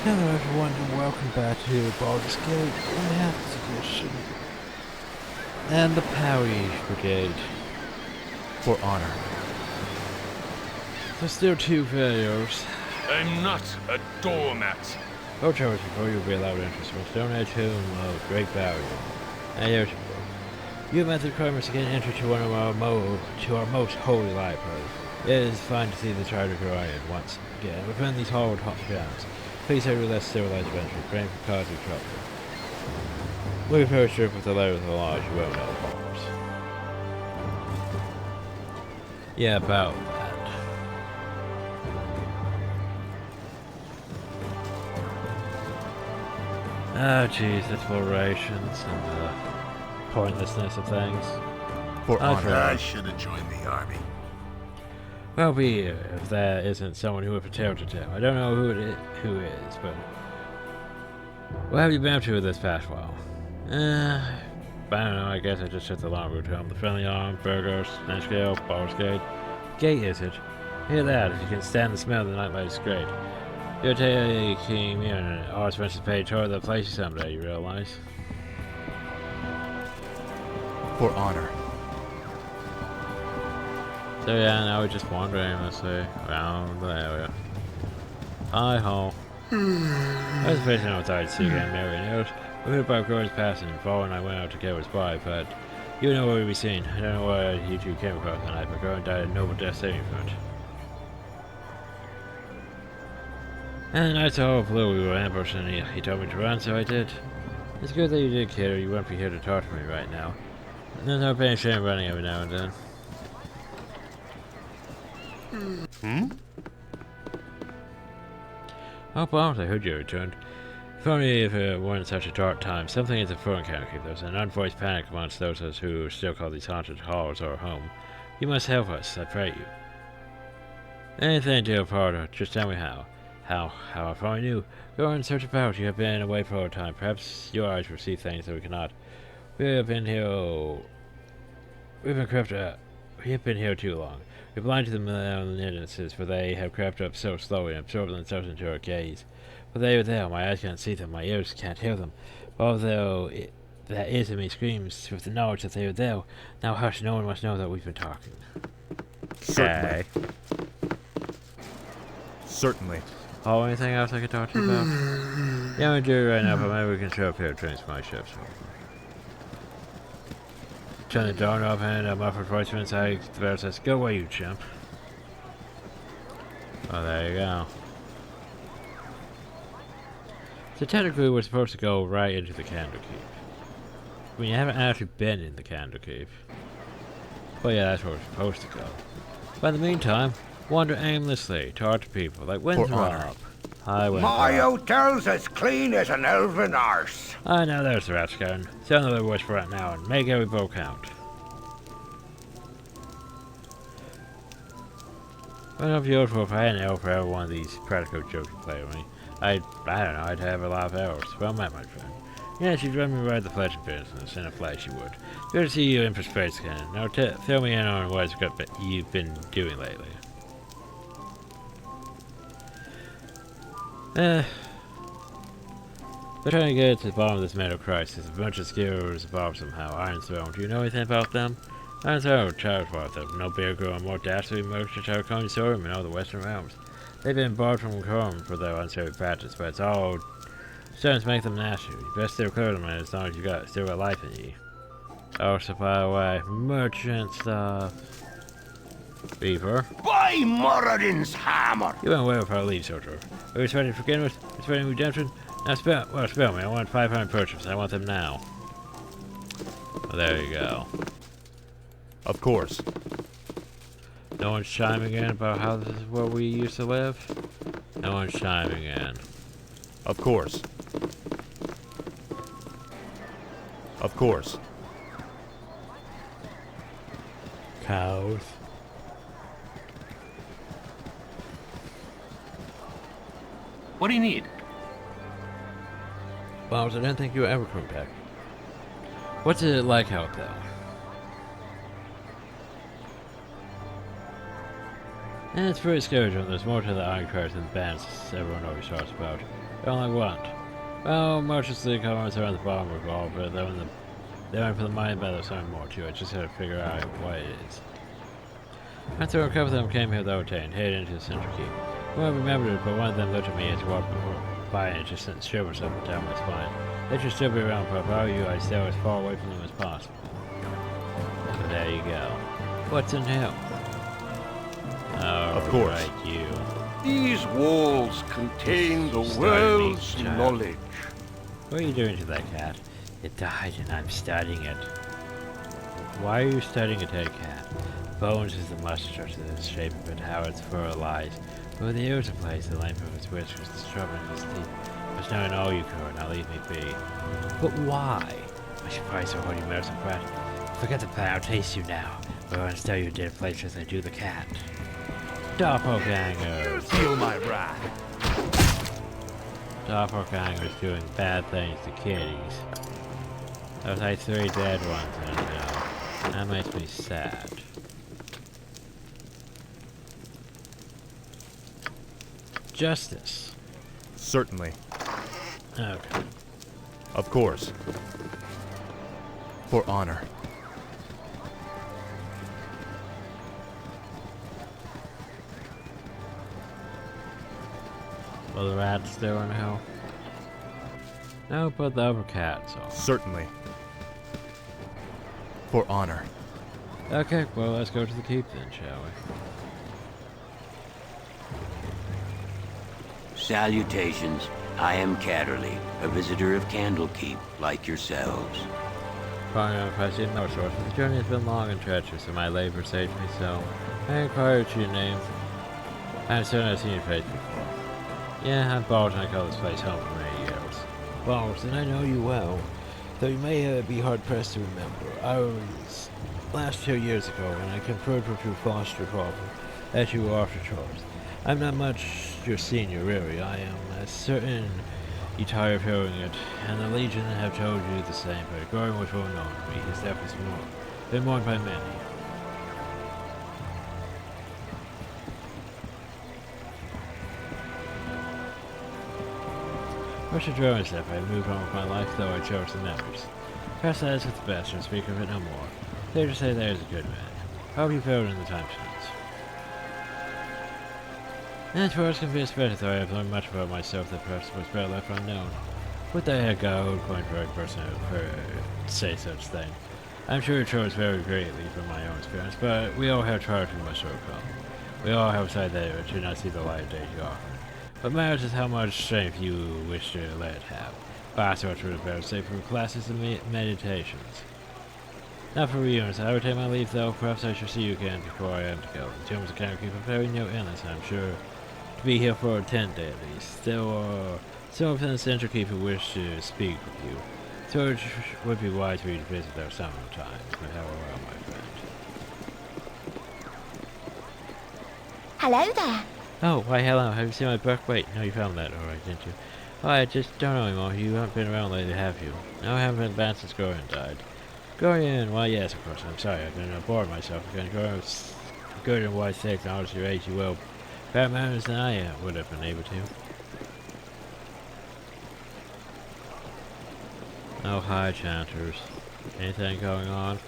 Hello everyone and welcome back to Baldur's Gate. We have this edition. And the Brigade. For honor. There's still two failures. I'm not a doormat. Go charge before you'll be allowed interest. Must donate to him of great value. And here's your book. You met the requirements to get entry to one of our most holy libraries. It is fine to see the charter Orion once again within these hard grounds. Please have your less civilized adventure, praying for causing trouble. We approach her with the letter of the law, you won't know, of course. Yeah, about that. Oh jeez, explorations and the pointlessness of things. For honor. I should have joined the army. Well, be here if there isn't someone who would tell to tell. I don't know who is, but what have you been up to this past while? I don't know. I guess I just took the long route home. The friendly arm, burgers, snatch scale, Baldur's Gate. Gate is it? Hear that? If you can stand the smell of the nightlight, it's great. You're taking me on an all-expenses paid tour of the place someday. You realize? For honor. So yeah, now we're just wandering, let's say, around the area. Hi-ho. I was facing outside to see again, Mary knows. We heard about Gordon's passing, and Paul and I went out to get his body, but you know where we'd be seen. I don't know what you two came across tonight, but Gordon died a noble death saving front. And the night so blue, we were ambushed, and he told me to run, so I did. It's good that you did, kid, or you wouldn't be here to talk to me right now. And there's no pain shame running every now and then. Oh, bombs, I heard you returned. If only if it weren't such a dark time. Something is afoot in Candlekeep. There's an unvoiced panic amongst those of us who still call these haunted halls our home. You must help us, I pray you. Anything, dear Porter, just tell me how. How if I knew. Go and search about. You have been away for a time. Perhaps your eyes will see things that we cannot. We have been here too long. We're blind to the malevolences, for they have crept up so slowly and absorbed themselves into our gaze. But they are there, my eyes can't see them, my ears can't hear them. Although that is in me screams with the knowledge that they are there. Now hush, no one must know that we've been talking. Certainly. Certainly. Oh, anything else I could talk to you about? Yeah, we do right now, but maybe we can show up here to transfer my ships. Turn the door off and a muffled voice from inside the bell says, "Go away, you chump." Oh, there you go. So technically we're supposed to go right into the Candlekeep. I mean, you haven't actually been in the Candlekeep. But yeah, that's where we're supposed to go. But in the meantime, wander aimlessly, talk to people, like Winthrop. Hi, Winthrop. My hotel's as clean as an elven arse. I know there's the rat's gun. Sound another voice for right now and make every vote count. Well, if you if I had an elf for every one of these practical jokes you play with me, I don't know, I'd have a lot of elves. Well met, my friend. Yes, you'd run me right the fletching business, in a flash you would. Good to see you in for space again. Now fill me in on what you've been doing lately. We're trying to get to the bottom of this metal crisis. A bunch of skills evolved somehow. Iron Throne, do you know anything about them? Iron Throne, Childworth, no bigger girl and more dastardly merchant child consortium in all the Western realms. They've been barred from Corum for their unsavory practice, but it's all starting to make them nasty. You best still clear them as long as you still got life in you. Oh, supply away. Merchant stuff. Beaver. By Moradin's hammer! You went away with our lead, soldier. Are you ready for forgiveness? Are you ready for redemption? Now spell me. I want 500 purchases. I want them now. Well, there you go. Of course. No one's chiming in about how this is where we used to live? No one's chiming in. Of course. Of course. Cows. What do you need? Well, I didn't think you were ever coming back. What's it like out there? And it's pretty scary when there's more to the Iron Curse than the bands everyone always talks about. But only one. Well, most of the comments around the bottom were all, but then they went for the mind battle, there's something more to it. Just had to figure out what it is. After a couple of them came here without obtain, headed into the central keep. Well, I remembered it, but one of them looked at me as I walked by and just sent shivers up and down my spine. They should still be around, but if I were you, I'd stay as far away from them as possible. So there you go. What's in hell? Oh, Of course. right, you. These walls contain the Study, world's child. knowledge. What are you doing to that cat? It died and I'm studying it. Why are you studying a dead cat? Bones is the mustache of the shape of it, how its fur lies. Where the ears are placed, the length of its whiskers, the sharpness of its teeth. Must know in all you could, now leave me be. But why? I should probably so hold you medicine brat. Forget the plan, I'll taste you now. But I want to tell you dead place as I do the cat. Doppelgangers! Feel my wrath. Doppelgangers doing bad things to kitties. There's like 3 dead ones in it now. That makes me sad. Justice. Certainly. Okay. Of course. For honor. Well, the rat's still in hell. No, but the other cats are. Certainly. For honor. Okay, well, let's go to the keep then, shall we? Salutations. I am Catterley, a visitor of Candlekeep, like yourselves. Calling on President No Source, the journey has been long and treacherous, and my labor saved me so. I inquired your name. I am certain I've seen your face before. Yeah, I'm Baldur, and I call this place home for many years. Baldur, and I know you well, though you may be hard-pressed to remember. I was last 2 years ago when I conferred with your foster father as you were after Charles. I'm not much your senior, really. I am certain you tire of hearing it, and the Legion have told you the same, but Gordon was well known to me. His death was been mourned by many. What's your drawing step? I moved on with my life, though I chose the memories. Perhaps that is with the best, and speak of it no more. They just say there is a good man. How have you fared in the time since? As far as can be expected, though, I have learned much about myself that perhaps was better left unknown. Would the heck I would point for a person who could say such thing. I'm sure it shows very greatly from my own experience, but we all have trials we must overcome. We all have a side that do not see the light of day you offer. What matters is how much strength you wish to let it have. Fast much would have better say for classes and meditations. Not for reunions. I would take my leave, though. Perhaps I shall see you again before I am to go. The tombs of Candlekeep are very new endless, and I'm sure to be here for a 10 day at least. There are some within the central keep who wish to speak with you. So it would be wise for you to visit there some time. But farewell, my friend. Hello there. Oh, why hello. Have you seen my book? Wait, no, you found that alright, didn't you? Oh, I just don't know anymore. You haven't been around lately, have you? No, I haven't been back since Gorian died. Gorian, well, yes, of course. I'm sorry. I've been bored myself. Gorian was good and wise to acknowledge your age, you will. Better manners than I would have been able to. Oh, hi, chanters. Anything going on?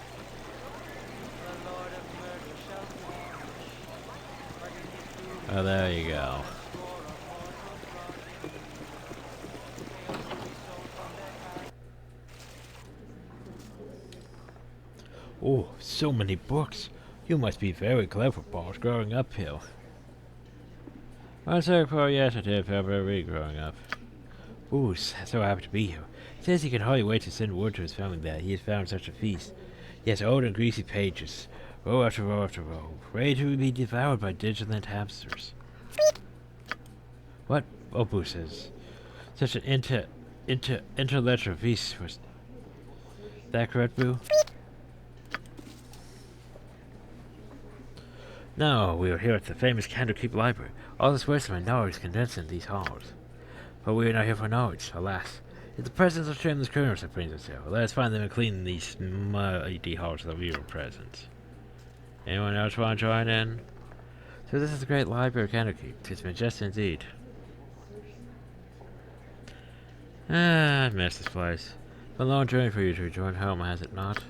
Oh, there you go. Oh, so many books. You must be very clever, boss, growing up here. I'm sorry for yes, I did ever read growing up. Ooh, so happy to be here. Says he can hardly wait to send word to his family that he has found such a feast. Yes, old and greasy pages, row after row after row, ready to be devoured by vigilant hamsters. What? Oh, Boo says. Such an intellectual feast was that correct, Boo? No, we are here at the famous Candlekeep Library. All this waste of my knowledge is condensed in these halls. But we are not here for knowledge, alas. It's the presence of shameless criminals that brings us here. Let us find them and clean these muddy halls of the real presence. Anyone else want to join in? So this is the great library of Candlekeep. It's majestic indeed. Ah, I miss this place. A long journey for you to return home, has it not?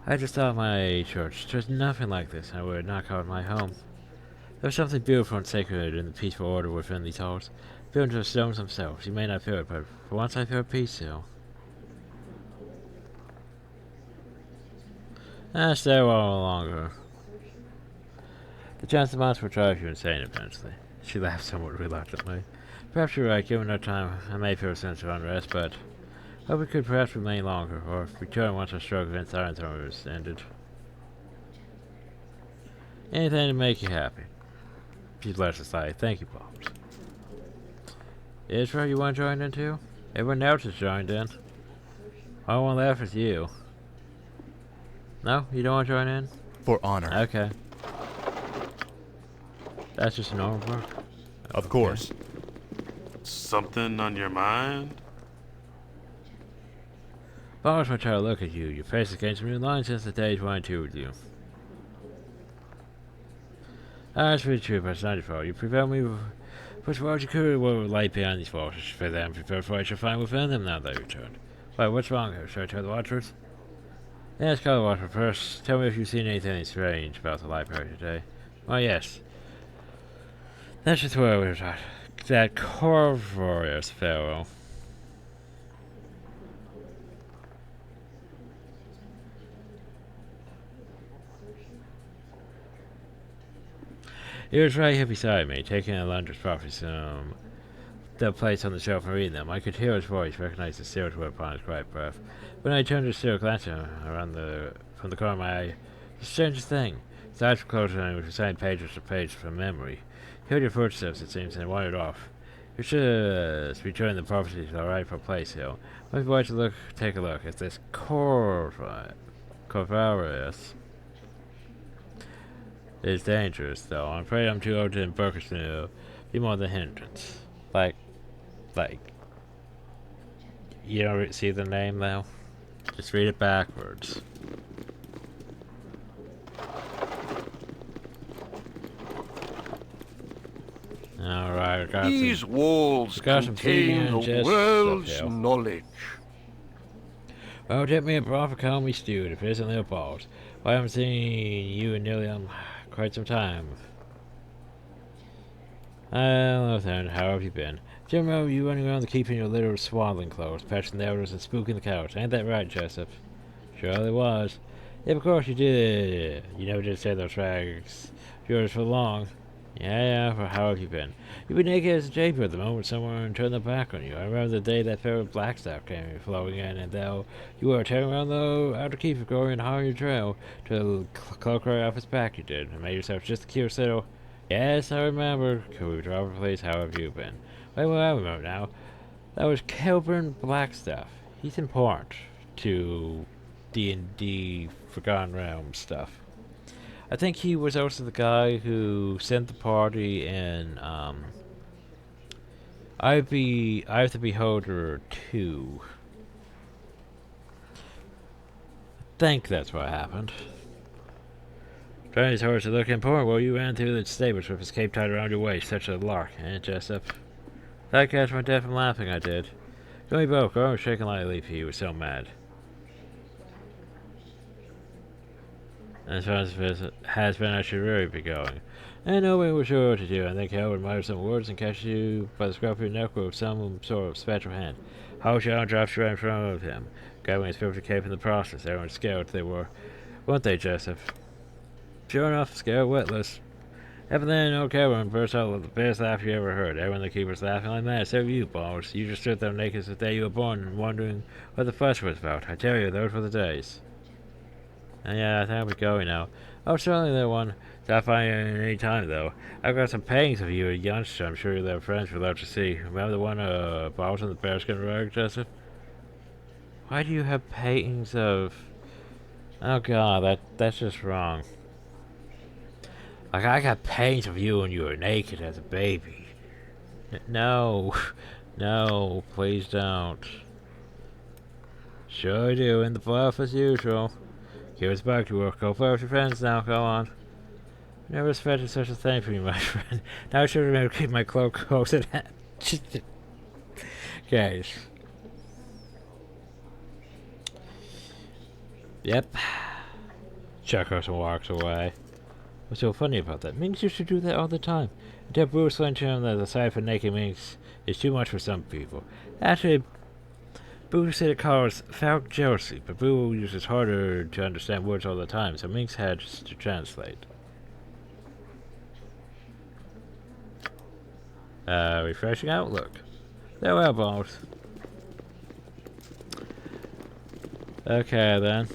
I just thought my church. There's nothing like this. I would not call it my home. There's something beautiful and sacred in the peaceful order within these halls. Built into the stones themselves. You may not feel it, but for once I feel peace still. Stay a while longer. The chance of months will drive you insane eventually. She laughed somewhat reluctantly. Perhaps you're right. Given our time, I may feel a sense of unrest, but hope we could perhaps remain longer, or return once our struggle against Iron Throne is ended. Anything to make you happy. She's blessed society. Thank you, Bob. Israel, you want to join in too? Everyone else has joined in. All one left is you. No? You don't want to join in? For honor. Okay. That's just normal work? Of course. Something on your mind? Boss will try to look at you. Your face has gained some new lines since the days when I toured with you. That's pretty true, but it's not your fault. You prevailed me with what you could what would lie behind these forces for them, prepare for what I shall find within them now they returned. Why, what's wrong here? Should I tell the Watchers? Yes, call the Watcher first. Tell me if you've seen anything strange about the library today. Oh, yes. That's just where we were at. That Corvorius fellow. He was right here beside me, taking a lunch prophecies the place on the shelf and reading them. I could hear his voice, recognize the seals were upon his quiet breath. When I turned to still glance at him from the corner of my eye, the strangest thing. His eyes were closed and he was reciting page after page from memory. He heard your footsteps, it seems, and wandered off. You should return the prophecy to the rightful place here. Maybe why to take a look at this Corvarius. It's dangerous, though. I'm afraid I'm too old and Burkish to be more than a hindrance. Like, you don't see the name, though? Just read it backwards. Alright, I got These walls got some feeding contain and the just world's stuff here. knowledge. Well, tip me a broth, call me stewed, if it isn't Leopold. Well, I haven't seen you in nearly quite some time. Hello then, how have you been? Do you remember you running around the keep in your little swaddling clothes, patching the elders and spooking the couch? Ain't that right, Jessup? Surely was. Yeah, of course you did. You never did say those rags of yours for long. Yeah, well, how have you been? You've been naked as a japer the moment someone turned their back on you. I remember the day that fair Blackstaff came flowing in, and though you were tearing around the outer keep of going and hauling your trail to cloak right off his back, you did, and made yourself just a cute little. Yes, I remember. Could we drop a place? How have you been? Wait, well, I remember now. That was Kelburn Blackstaff. He's important to D&D Forgotten Realms stuff. I think he was also the guy who sent the party in I have the Beholder 2. I think that's what happened. Trying his horse to look important while you ran through the stables with his cape tied around your waist, such a lark, eh, Jessup? That catch my death from laughing, I did. Johnny broke, I was shaking like a leaf, he was so mad. As far as it has been, I should really be going. And nobody was sure what to do. I think I would mutter some words and catch you by the scruff of your neck with some sort of special hand. How shall I drop you right in front of him? Grabbing his filthy cape in the process. Everyone scared they were. Weren't they, Jessup? Sure enough, scared witless. Evan then old Cameron burst out with the best laugh you ever heard. Everyone in the keep was laughing like mad. So were you, Balls. You just stood there naked the day you were born and wondering what the fuss was about. I tell you, those were the days. And yeah, I think I'll be going now. Oh, certainly there one. Stop by any time, though. I've got some paintings of you at youngster. I'm sure you'll have friends would love to see. Remember the one, Baldur and the bearskin rug, Joseph? Why do you have paintings of... Oh god, that's just wrong. Like, I got paintings of you when you were naked as a baby. No. No, please don't. Sure I do, in the bluff as usual. Give us back to work. Go play with your friends now, go on. Never expected such a thing from you, my friend. Now I should remember to keep my cloak close at hand. Guys. Yep. Chuckles and walks away. What's so funny about that? Minks used to do that all the time. Until Bruce learned to him that the sight for naked minks is too much for some people. Actually, Bruce said it caused foul jealousy, but Boo uses harder to understand words all the time, so Minks had to translate. Refreshing outlook. Farewell, boss. Okay, then.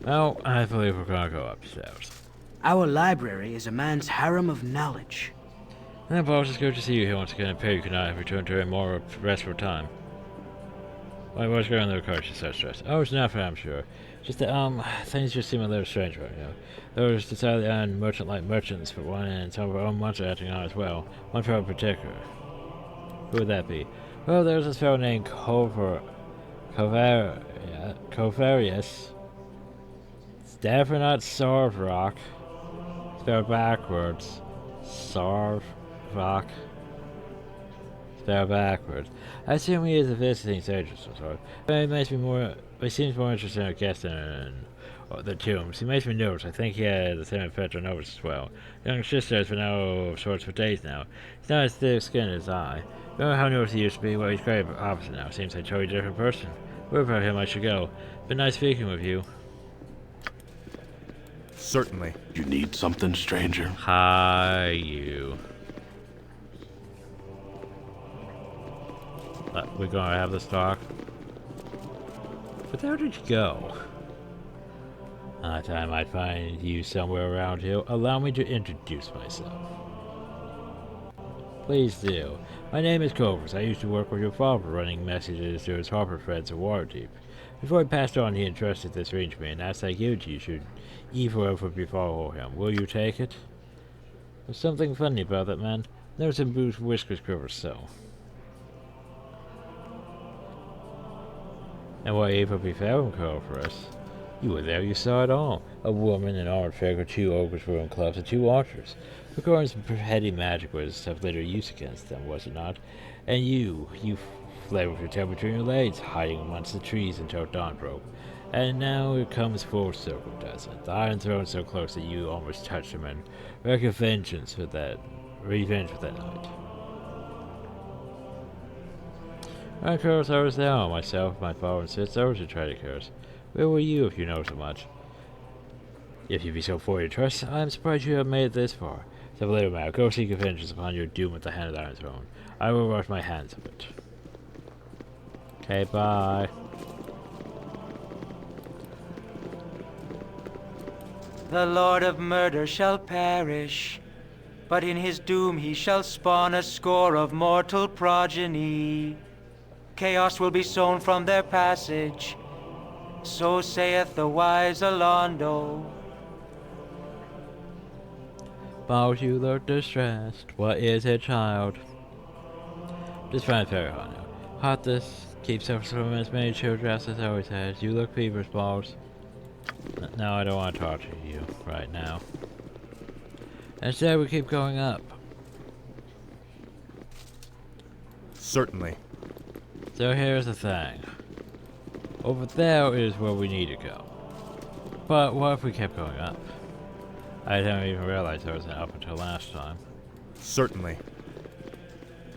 Well, I believe we're gonna go upstairs. Our library is a man's harem of knowledge. Well, boss, it's good to see you here once again, and Perry and I have returned to a more restful time. Why, what's going on in the car? She's so stressed. Oh, it's nothing, I'm sure. Just that, things just seem a little strange right now. Those decidedly on merchant-like merchants for one, and some of our own monsters acting on as well. One fellow in particular. Who would that be? Well, there's this fellow named Covarius. It's definitely not Sarvrock. Spelled backwards. Sarvrock. Spelled backwards. I assume he is a visiting sage of some sort. But he seems more interested in a guest than the tombs. He makes me nervous. I think he had the same effect on Novus as well. Young sister has been out of sorts for days now. He's not as thick skinned as I. Remember how nervous he used to be? Well, he's great opposite now. Seems like a totally different person. Where about him I should go. Been nice speaking with you. Certainly. You need something, stranger? Hi, you. We're gonna have this talk. But where did you go? I thought I might find you somewhere around here. Allow me to introduce myself. Please do. My name is Covers. I used to work with your father running messages to his harbor friends at Waterdeep. Before he passed on, he entrusted this ring to me and asked that you should ever befall him. Will you take it? There's something funny about that man. Never seen Bruce whiskers quiver so. And what evil befell him, Covers? You were there, you saw it all. A woman, an armed figure, 2 ogres ruined clubs, and 2 archers. Recording some petty magic was of little use against them, was it not? And you fled with your tail between your legs, hiding amongst the trees until dawn broke. And now it comes full circle, doesn't it? The Iron Throne so close that you almost touched him and wreak revenge for that night. Of course, I was there all myself, my father and sister, over to try to curse. Where were you if you know so much? If you be so full of trust, I am surprised you have made it this far. So little matter, go seek vengeance upon your doom at the hand of the Iron Throne. I will wash my hands of it. Okay, bye. The Lord of Murder shall perish, but in his doom he shall spawn a score of mortal progeny. Chaos will be sown from their passage, so saith the wise Alondo. Bows, you look distressed. What is it, child? Just find it very hard now. Hot this keeps up from as many children as it always has. You look feverish, Balls. No, I don't want to talk to you right now. Instead, we keep going up. Certainly. So here's the thing. Over there is where we need to go. But what if we kept going up? I didn't even realize there was an up until last time. Certainly.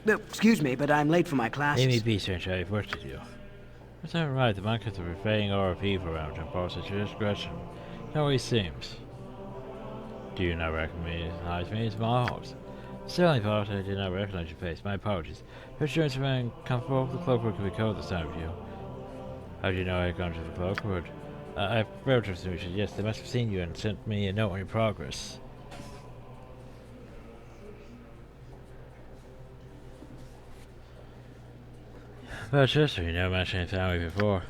Excuse me, but I'm late for my classes. Amy B. Strange, I've worked with you. Is that right? The monkeys are prevailing aura of evil around him, boss at your discretion. How he seems. Do you not recognize me as Miles? Certainly, boss, I did not recognize your face. My apologies. Reassurance remain comfortable. The cloakwork can be cold this time of you. How do you know I had gone to the cloakwood? I've wrote to the yes, they must have seen you and sent me a note on your progress. About sister, you never mentioned family before.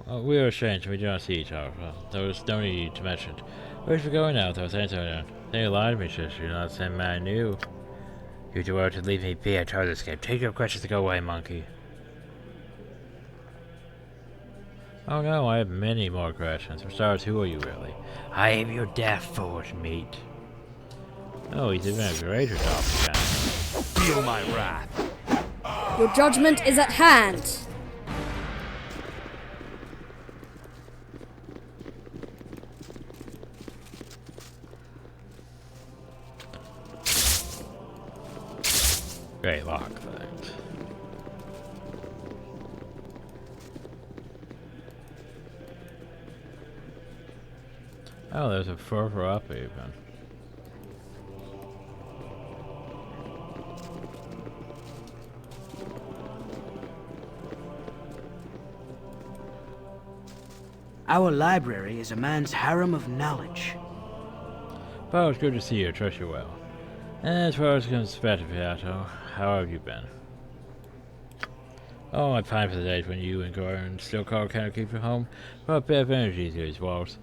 We were strange and we do not see each other. Well, there was no need to mention it. Where's we going now? Those answers down. They lied to me, sister. You're not the same man I knew. You do well to leave me be. I tried to escape. Take your questions to go away, monkey. Oh no, I have many more questions. For starters, who are you really? I am your death force, mate. Oh, he's even a greater doppelganger. Feel my wrath. Your judgment is at hand. Great lock, thanks. Oh, there's a further up even. Our library is a man's harem of knowledge. Well, it's good to see you. Trust you well. As far as conspiracy, Beato, how have you been? Oh, I pine for the days when you and Gordon still call Candlekeep your home. Brought a bit of energy to these walls.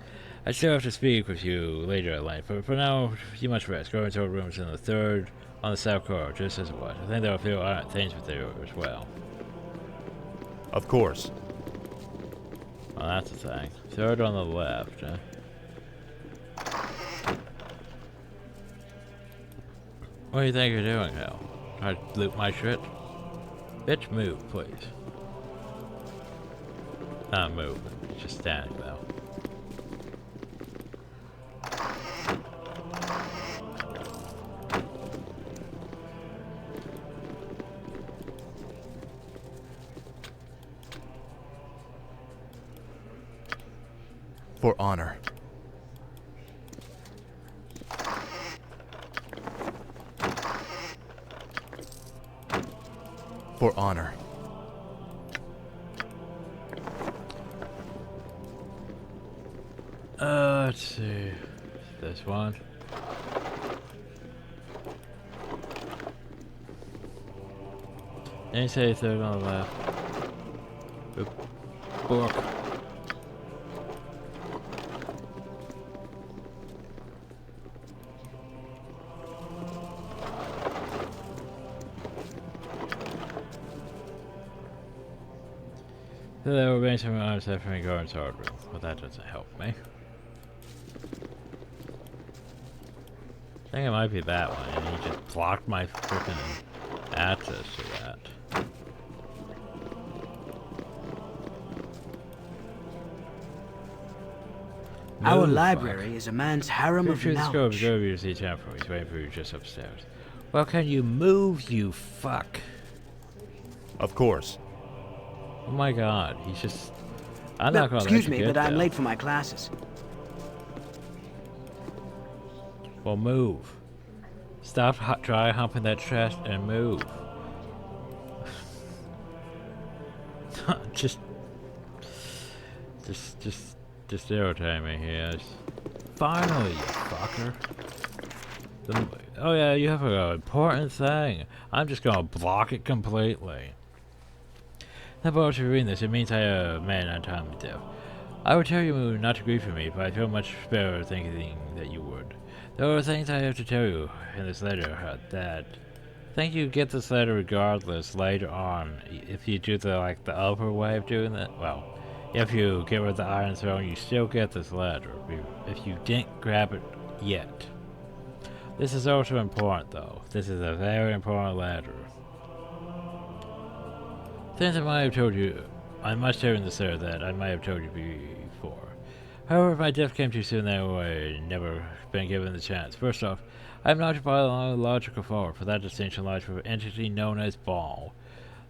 I still have to speak with you later at length, but for now, you must rest. Gordon's old room is in the third on the south corridor, just as it was. I think there are a few other things with you as well. Of course. Well, that's the thing. Third on the left, huh? What do you think you're doing, Hal? Trying to loot my shit? Bitch, move, please. Not moving, just standing though. For honor. For honor. Let's see. This one. Didn't say third on the left. Oop. Book. So there will be some honest effort in Gordon's hard room, but that doesn't help me. I think it might be that one, and he just blocked my freaking access to that. Our No, library fuck. is a man's harem You of should just go knowledge. observe your see temple. He's waiting for you just upstairs. Well, can you move, you fuck? Of course. Oh my god, he's just... I'm not gonna Excuse let me, you get but I'm there. late for my classes. Well, move. Stop dry humping that chest and move. just irritate me here. Finally, you fucker. Oh yeah, you have an important thing. I'm just gonna block it completely. How about you reading this? It means I have a man on time to do. I would tell you not to grieve for me, but I feel much better thinking that you would. There are things I have to tell you in this letter that I think you get this letter regardless later on. If you do the upper way of doing that, well, if you get rid of the Iron Throne, you still get this letter. If you didn't grab it yet. This is also important though. This is a very important letter. Things I might have told you, I must tell you in this letter that I might have told you before. However, if my death came too soon, I would never been given the chance. First off, I am not a biological father, for that distinction lies with an entity known as Baal.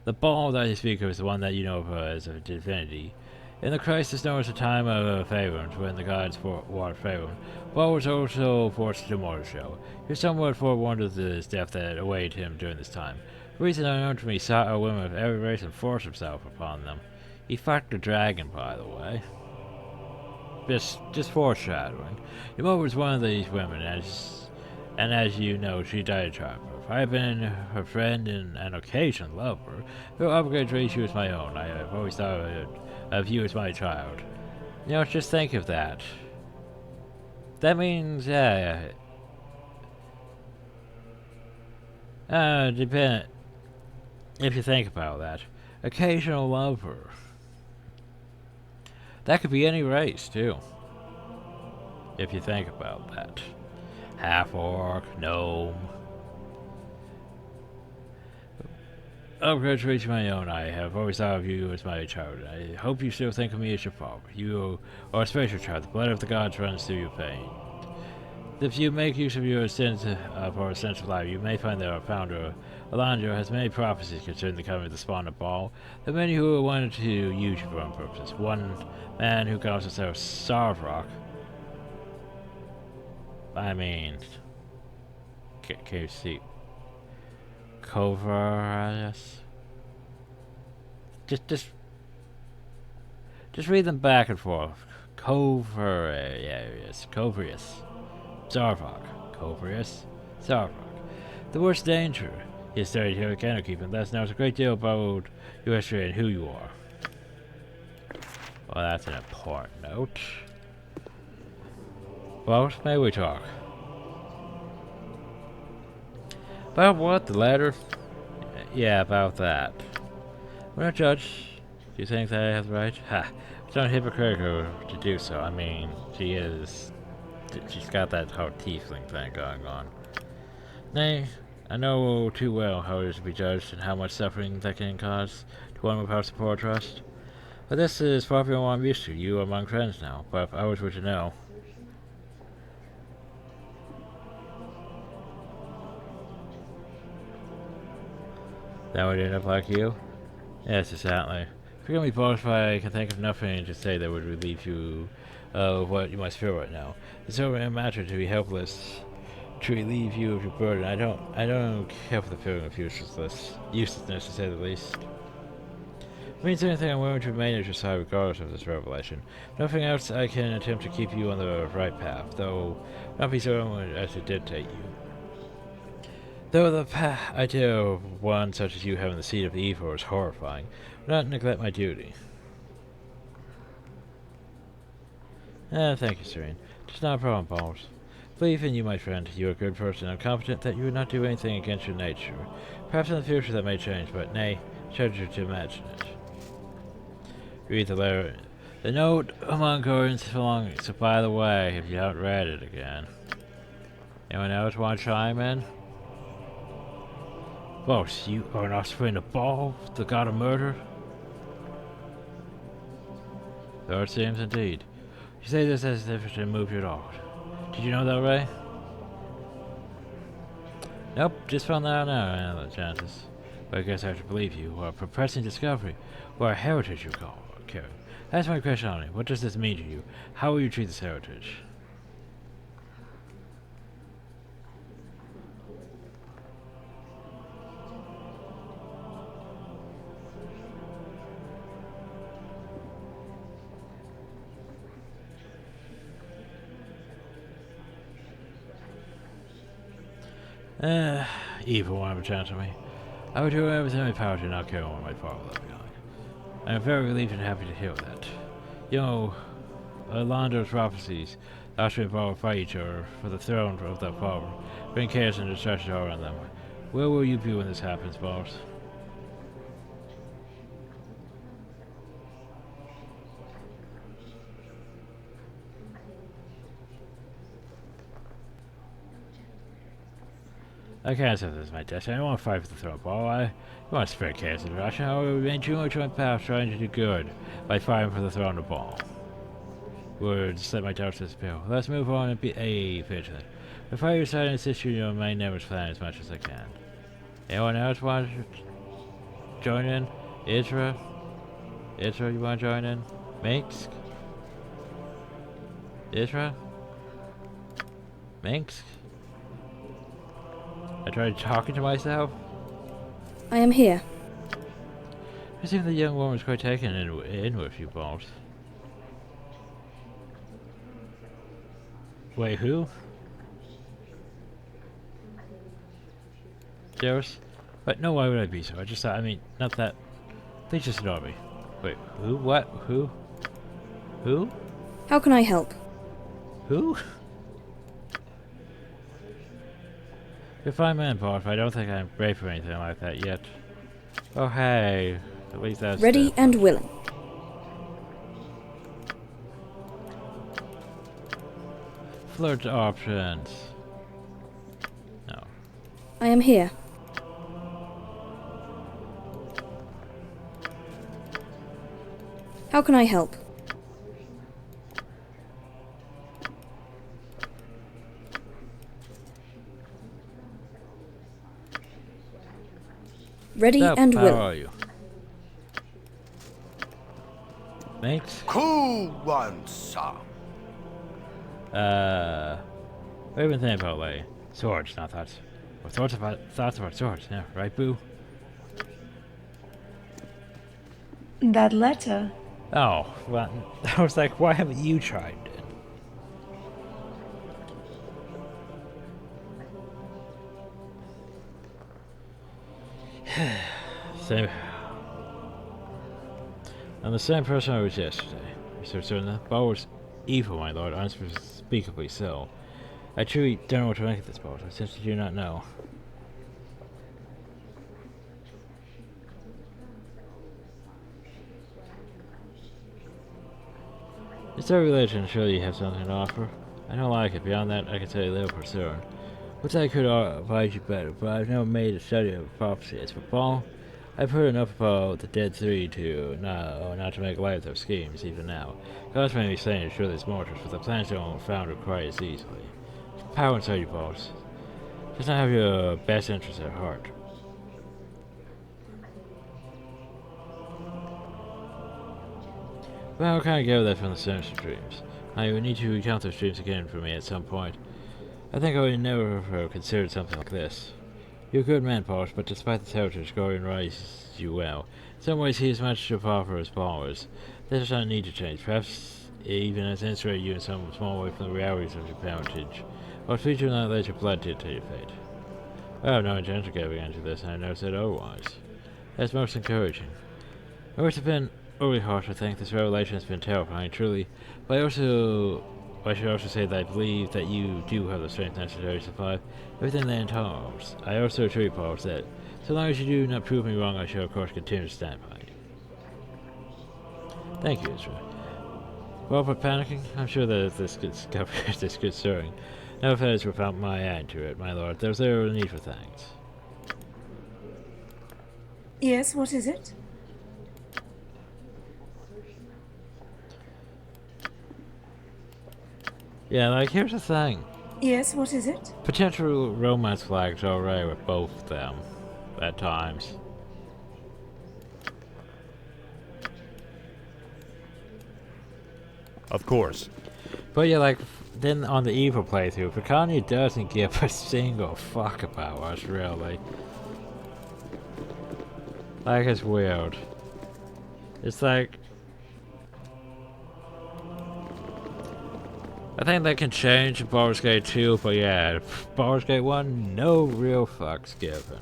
The Baal that I speak of is the one that you know of as a divinity. In the crisis known as the time of Pharaoh, when the gods warred Pharaoh, Baal was also forced to mortal show. He was somewhat forewarned of the death that awaited him during this time. For reason unknown to me, sought out women of every race and forced himself upon them. He fucked a dragon, by the way. Just foreshadowing. Your mother was one of these women, and as you know, she died of childbirth. I have been her friend and an occasional lover. Her upgrade race, she was my own. I have always thought of you as my child. You know, just think of that. That means, depend. If you think about that, occasional lover. That could be any race, too. If you think about that. Half-orc, gnome. Upgrade to reach my own. I have always thought of you as my child. I hope you still think of me as your father. You are a special child. The blood of the gods runs through your veins. If you make use of your sense of life, you may find that our founder, Alondra, has many prophecies concerning the coming of the spawn of Ball. There are many who wanted to use you for own purposes. One man who calls himself Sarvrock. I mean, can you see? Coverus. Just read them back and forth. Coverius. Sarvrock. Coverius. Sarvrock. The worst danger. He studied here at Candlekeep and thus knows a great deal about your history and who you are. Well, that's an important note. Well, may we talk? About what? The letter? Yeah, about that. We're not judge. Do you think that I have the right? Ha! It's not hypocritical to do so. I mean, she's got that whole tiefling thing going on. Nay, I know too well how it is to be judged and how much suffering that can cause to one without support or trust. But this is far beyond what I'm used to. You are among friends now, but if I was to know. That would end up like you? Yes, exactly. Forgive me both if I can think of nothing to say that would relieve you of what you must feel right now. It's so matter to be helpless to relieve you of your burden. I don't care for the feeling of uselessness to say the least. It means anything I'm willing to remain at your side regardless of this revelation. Nothing else I can attempt to keep you on the right path, though not be so as to dictate you. Though the idea of one such as you having the seed of evil is horrifying, I will not neglect my duty. Thank you, Serene. It's not a problem, Balls. Believe in you, my friend. You are a good person. I'm confident that you would not do anything against your nature. Perhaps in the future that may change, but nay, treasure to imagine it. Read the letter. The note among Gordon's belongings. So, by the way, if you haven't read it again. Anyone else want to chime in? Boss, you are an offspring of Baal, the god of murder? So it seems indeed. You say this as if it moved you at all. Did you know that, Ray? Nope, just found that out now, the chances. But I guess I have to believe you, or a perplexing discovery, or a heritage you call it. That's my question on it. What does this mean to you? How will you treat this heritage? Evil won't have a chance on me. I would do everything in my power to not kill one my father left behind. I am very relieved and happy to hear that. You know, Alondra's prophecies, the Austrian power fight each other for the throne of that power, bring chaos and destruction all around them. Where will you be when this happens, boss? I can't say this is my destiny. I don't want to fight for the throne, Paul. I want to spread chaos and destruction. I will remain too much on my path trying to do good by fighting for the throne of Ball. Words let my doubts disappear. Let's move on and be vigilant. If I decide to insist you on my neighbor's plan as much as I can. Anyone else want to join in? Isra? Isra, you want to join in? Minsk? Isra? Minsk? I tried talking to myself. I am here. I seem the young woman was quite taken in with you, Balls. Wait, who? Zeus? But no, why would I be so? I just thought, I mean, not that. They just ignore me. Wait, who? What? Who? Who? How can I help? Who? You're a fine man, Barf. I don't think I'm brave for anything like that yet. Oh, hey. At least that's... Ready and willing. alert options. No. I am here. How can I help? Ready So, and how will. are you? Thanks. Cool one, sir. We've been thinking about like swords, not thoughts. Or thoughts about swords, yeah, right, Boo? That letter. Oh, well, I was like, why haven't you tried it? Same. I'm the same person I was yesterday. So certain that Baldur's evil, my lord, unspeakably so. I truly don't know what to make of this, Baldur, since you do not know. It's our religion, surely you have something to offer. I don't like it. Beyond that, I can tell you little for certain. Which I could advise you better, but I've never made a study of prophecy. As for Paul, I've heard enough about the Dead Three to not to make light of their schemes, even now. God's made me saying to sure there's mortars, but the plans don't found quite as easily. Power inside you, boss. Does not have your best interests at heart. Well, how can I get that from the sinister dreams? I would need to recount those dreams again for me at some point. I think I would never have considered something like this. You're a good man, Polish, but despite the territories, Gorian rises you well. In some ways, he has much to offer his followers. That does not need to change. Perhaps even as insulate you in some small way from the realities of your parentage. Or speak to not let your blood dictate your fate. I have no intention of getting into this, and I never said otherwise. That's most encouraging. I must have been overly harsh, I think. This revelation has been terrifying, truly. But I should also say that I believe that you do have the strength necessary to survive everything that entails. I also assure you, Paul, that so long as you do not prove me wrong, I shall of course continue to stand by you. Thank you, Israel. Well, for panicking, I'm sure that this good stirring. No offense without my add to it, my lord. There's no need for thanks. Yes, what is it? Yeah, like, here's the thing. Yes, what is it? Potential romance flags are rare with both of them, at times. Of course. But yeah, like, then on the evil playthrough, Vakani doesn't give a single fuck about us, really. Like, it's weird. It's like... I think that can change in Baldur's Gate 2, but yeah, Baldur's Gate 1, no real fucks given.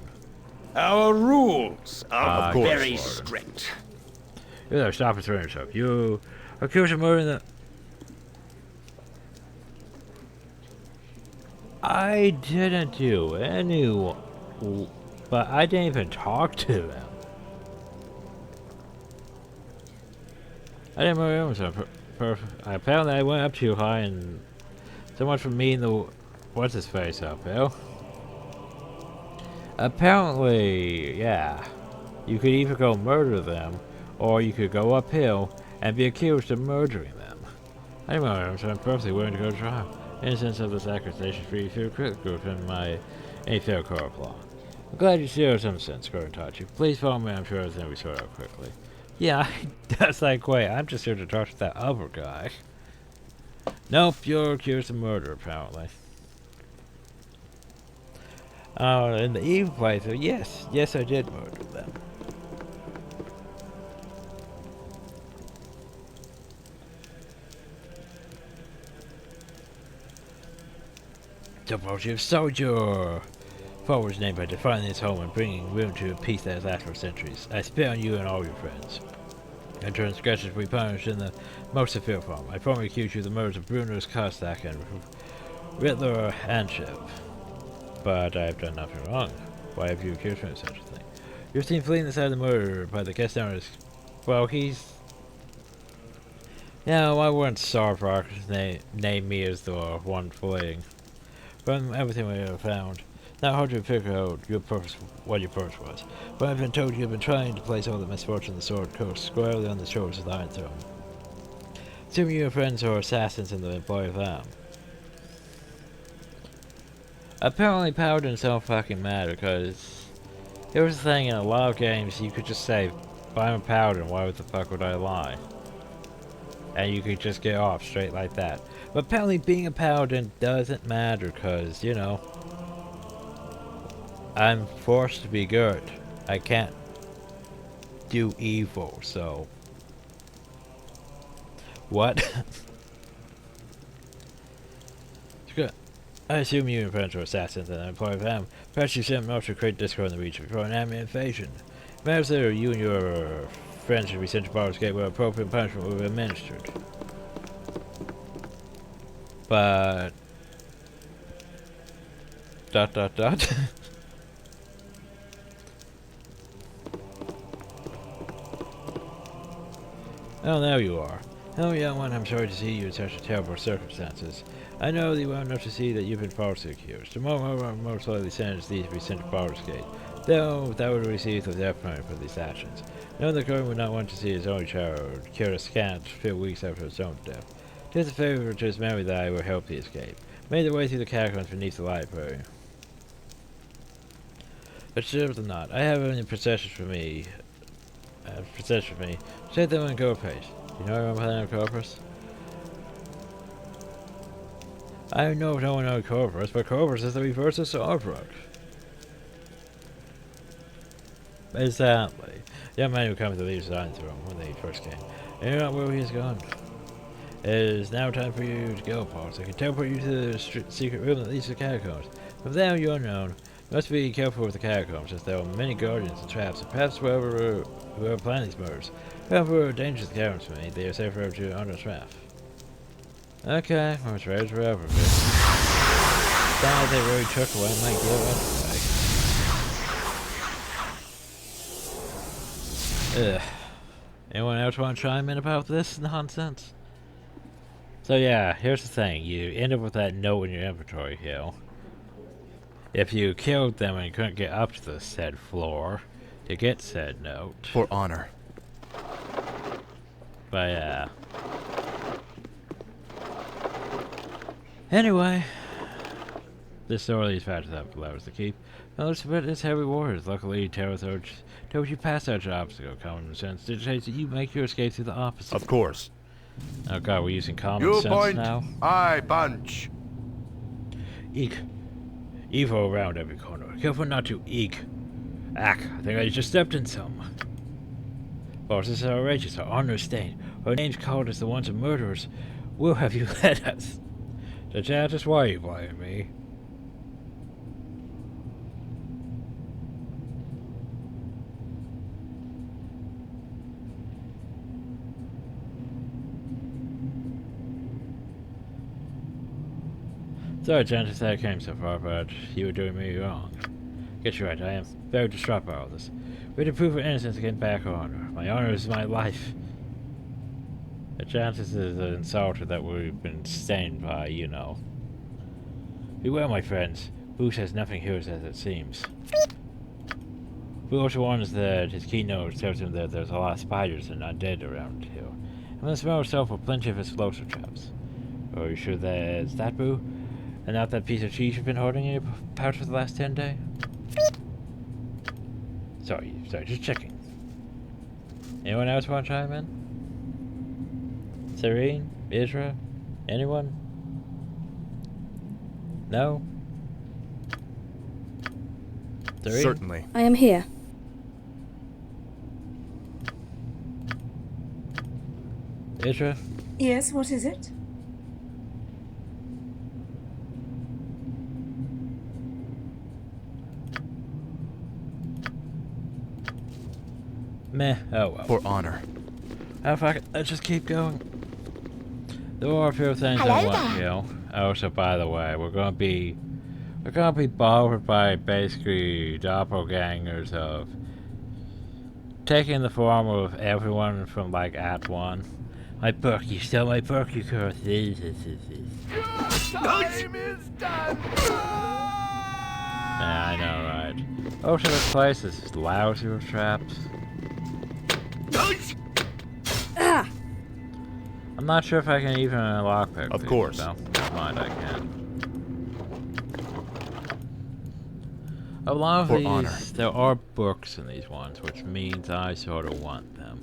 Our rules are course, very Warden. strict. You know, stop and throw yourself. You accuse of murdering the... I didn't do any... But I didn't even talk to them. I didn't murder myself. Apparently I went up too high and so much for me and the what's his face up, Bill. Apparently, yeah. You could either go murder them or you could go uphill and be accused of murdering them. I didn't murder them, so I'm perfectly willing to go to trial. Innocence of this accusation free feel critical within any fair court of law. I'm glad you share some sense, Tachi. Please follow me, I'm sure everything will be sorted out quickly. Yeah, that's like, wait, I'm just here to talk to that other guy. Nope, you're accused of murder, apparently. In the evil playthrough, yes, I did murder them. Suppose you've sold your forward's name by defiling his home and bringing ruin to a peace that has lasted for centuries. I spit on you and all your friends. Your transgressions will be punished in the most severe form. I formally accuse you of the murders of Bruno's Kostak and Rittler Anship. But I have done nothing wrong. Why have you accused me of such a thing? You've seen fleeing the side of the murder by the guest owners. Well, he's... Yeah, why wouldn't Starbuck name me as the one fleeing? From everything we have found, not hard to figure out what your purpose was. But I've been told you've been trying to place all the misfortune of the Sword Coast squarely on the shoulders of the Iron Throne. Assuming your friends are assassins in the employ of them. Apparently Paladins don't fucking matter, because here's the thing, in a lot of games you could just say, if I'm a Paladin, why the fuck would I lie? And you could just get off straight like that. But apparently being a Paladin doesn't matter, because, you know, I'm forced to be good. I can't do evil, so... What? I assume you and friends are assassins and employ them. Perhaps you sent them off to create discord in the region before an enemy invasion. Perhaps there you and your friends should be sent to Baldur's Gate where appropriate punishment will be administered. But... Dot dot dot. Oh, there you are. Oh, young one, I'm sorry to see you in such terrible circumstances. I know that you well enough to see that you've been falsely accused. Tomorrow, our most likely sentence these to be sent to Baldur's Gate, though that would receive the death penalty for these actions. Knowing the Gordon would not want to see his only child killed a scant few weeks after his own death. Tis a favor to his memory that I will help thee escape. Made their way through the catacombs beneath the library. But still than not, I have only processions for me. Say them in go pace. You know I'm planning on Corpus? I know no one knows Corpus, but Corpus is the reverse of Starbuck. Exactly. Young man who comes to leave his Iron Throne when they first came. And you're not where he has gone. It is now time for you to go, Paul, so I can teleport you to the secret room that leads to the catacombs. From there, you're unknown. You must be careful with the catacombs, as there are many guardians and traps, and perhaps whoever planned these murders. However dangerous the caverns may be, they are safer to under trap. Okay, I'm ready forever, bitch. Now they really took away my gear anyway. Ugh. Anyone else want to chime in about this nonsense? So yeah, here's the thing. You end up with that note in your inventory here. If you killed them and you couldn't get up to the said floor to get said note. For honor. But yeah. Anyway, this story leads back to that below the keep. Now let's bet it's heavy waters. Luckily, Terrathorge told you past that obstacle. Common sense dictates that you make your escape through the opposite. Of course. Oh god, we're using common You sense point, now. I punch. Eek. Evil around every corner. Careful not to eek. Ack, I think I just stepped in some. Bosses are outrageous, our honor stained. Our names called as the ones of murderers. We'll have you let us. So just why are you blaming me? Sorry, Jantis, that I came so far, but you were doing me wrong. Get you right, I am very distraught by all this. We had to prove our innocence and get back our honor. My honor is my life. The Jantis is an insulter that we've been stained by, you know. Beware, my friends. Boosh has nothing here as it seems. We also warns that his keynote tells him that there's a lot of spiders and undead around here. And the smell itself with plenty of explosive traps. Are you sure that's that, Boo? And not that piece of cheese you've been holding in your pouch for the last 10 days? Sorry, just checking. Anyone else want to chime in? Serene? Isra? Anyone? No? Serene? Certainly. I am here. Isra? Yes, what is it? Meh, oh well. For honor. Oh fuck it, let's just keep going. There are a few things I want to kill. Also, by the way, we're gonna be bothered by basically doppelgangers of taking the form of everyone from like Act 1. My book, you stole my book, you curse. Time is done! Yeah, I know, right? Oh, to this place is lousy with traps. Ah! I'm not sure if I can even lockpick Of these, course. so never mind, I can. A lot of For these, honor. there are books in these ones, which means I sort of want them.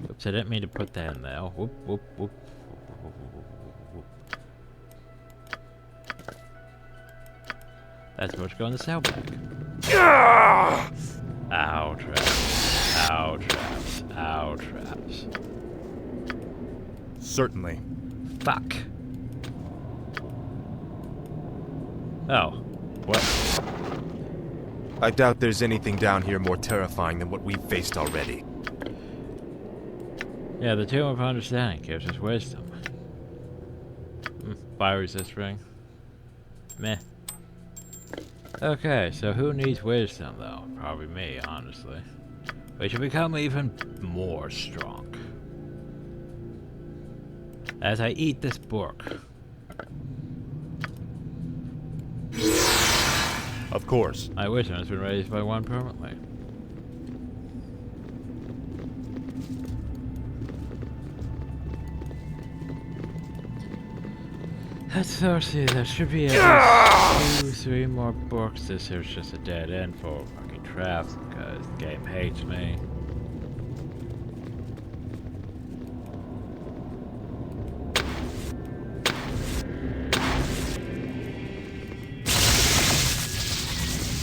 Oops, I didn't mean to put that in there. Whoop, whoop, whoop. That's supposed to go in the sailbag. Ow, traps. Ow, traps. Ow, traps. Certainly. Fuck. Oh. What? I doubt there's anything down here more terrifying than what we've faced already. Yeah, the Tomb of Understanding gives us wisdom. Bioresist ring. Meh. Okay, so who needs wisdom, though? Probably me, honestly. We should become even more strong. As I eat this book. Of course. My wisdom has been raised by 1 permanently. So see, there should be at least 2, 3 more books. This here's just a dead end for fucking traps because the game hates me.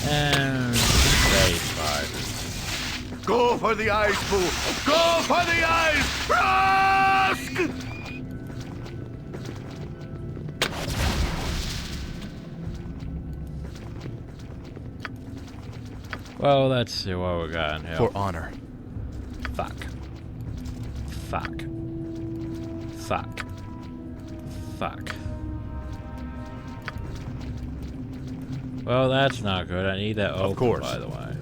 And save 5. Go for the eyes, Boo! Go for the eyes! Rusk! Well, let's see what we got in here. For honor. Fuck. Fuck. Fuck. Fuck. Well, that's not good. I need that open, course. by the way.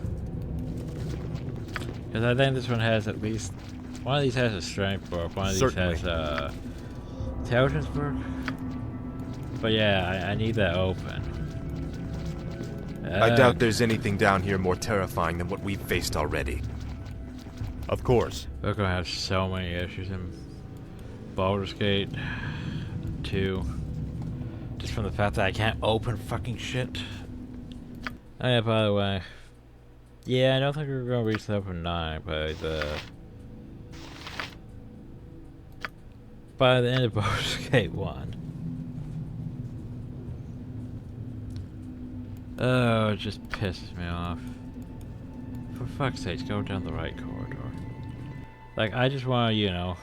Because I think this one has at least... One of these has a strength book. One of these Certainly. has a... intelligence book? But yeah, I need that open. I doubt there's anything down here more terrifying than what we've faced already. Of course. We're gonna have so many issues in Baldur's Gate 2. Just from the fact that I can't open fucking shit. Oh yeah, by the way. Yeah, I don't think we're gonna reach level 9 by the end of Baldur's Gate 1. Oh, it just pisses me off. For fuck's sake, go down the right corridor. Like, I just want to, you know...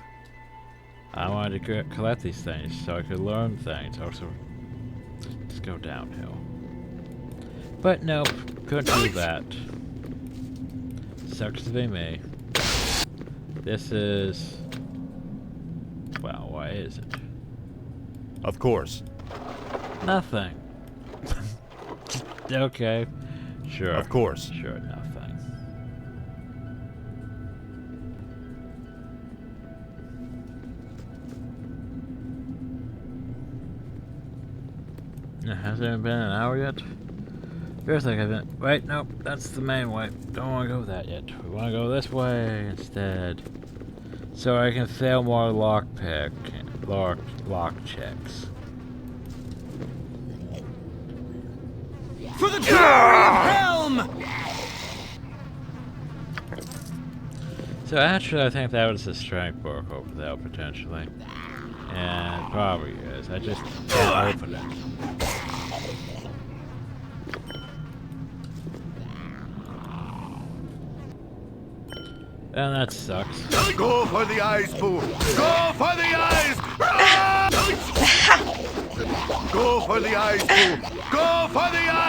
I wanted to collect these things so I could learn things. Also, just go downhill. But nope, couldn't do that. Sucks to be me. This is... Well, why is it? Of course. Nothing. Okay. Sure. Of course. Sure, nothing. Has it been an hour yet? Feels like I've been... Wait, nope, that's the main way. Don't want to go that yet. We want to go this way instead. So I can fail more lock checks. For the glory of Helm! So actually, I think that was a strength book over there, potentially. And it probably is. I just can't open it. And that sucks. Go for the eyes, Boo! Go for the eyes! Go for the eyes, Boo! Go for the eyes!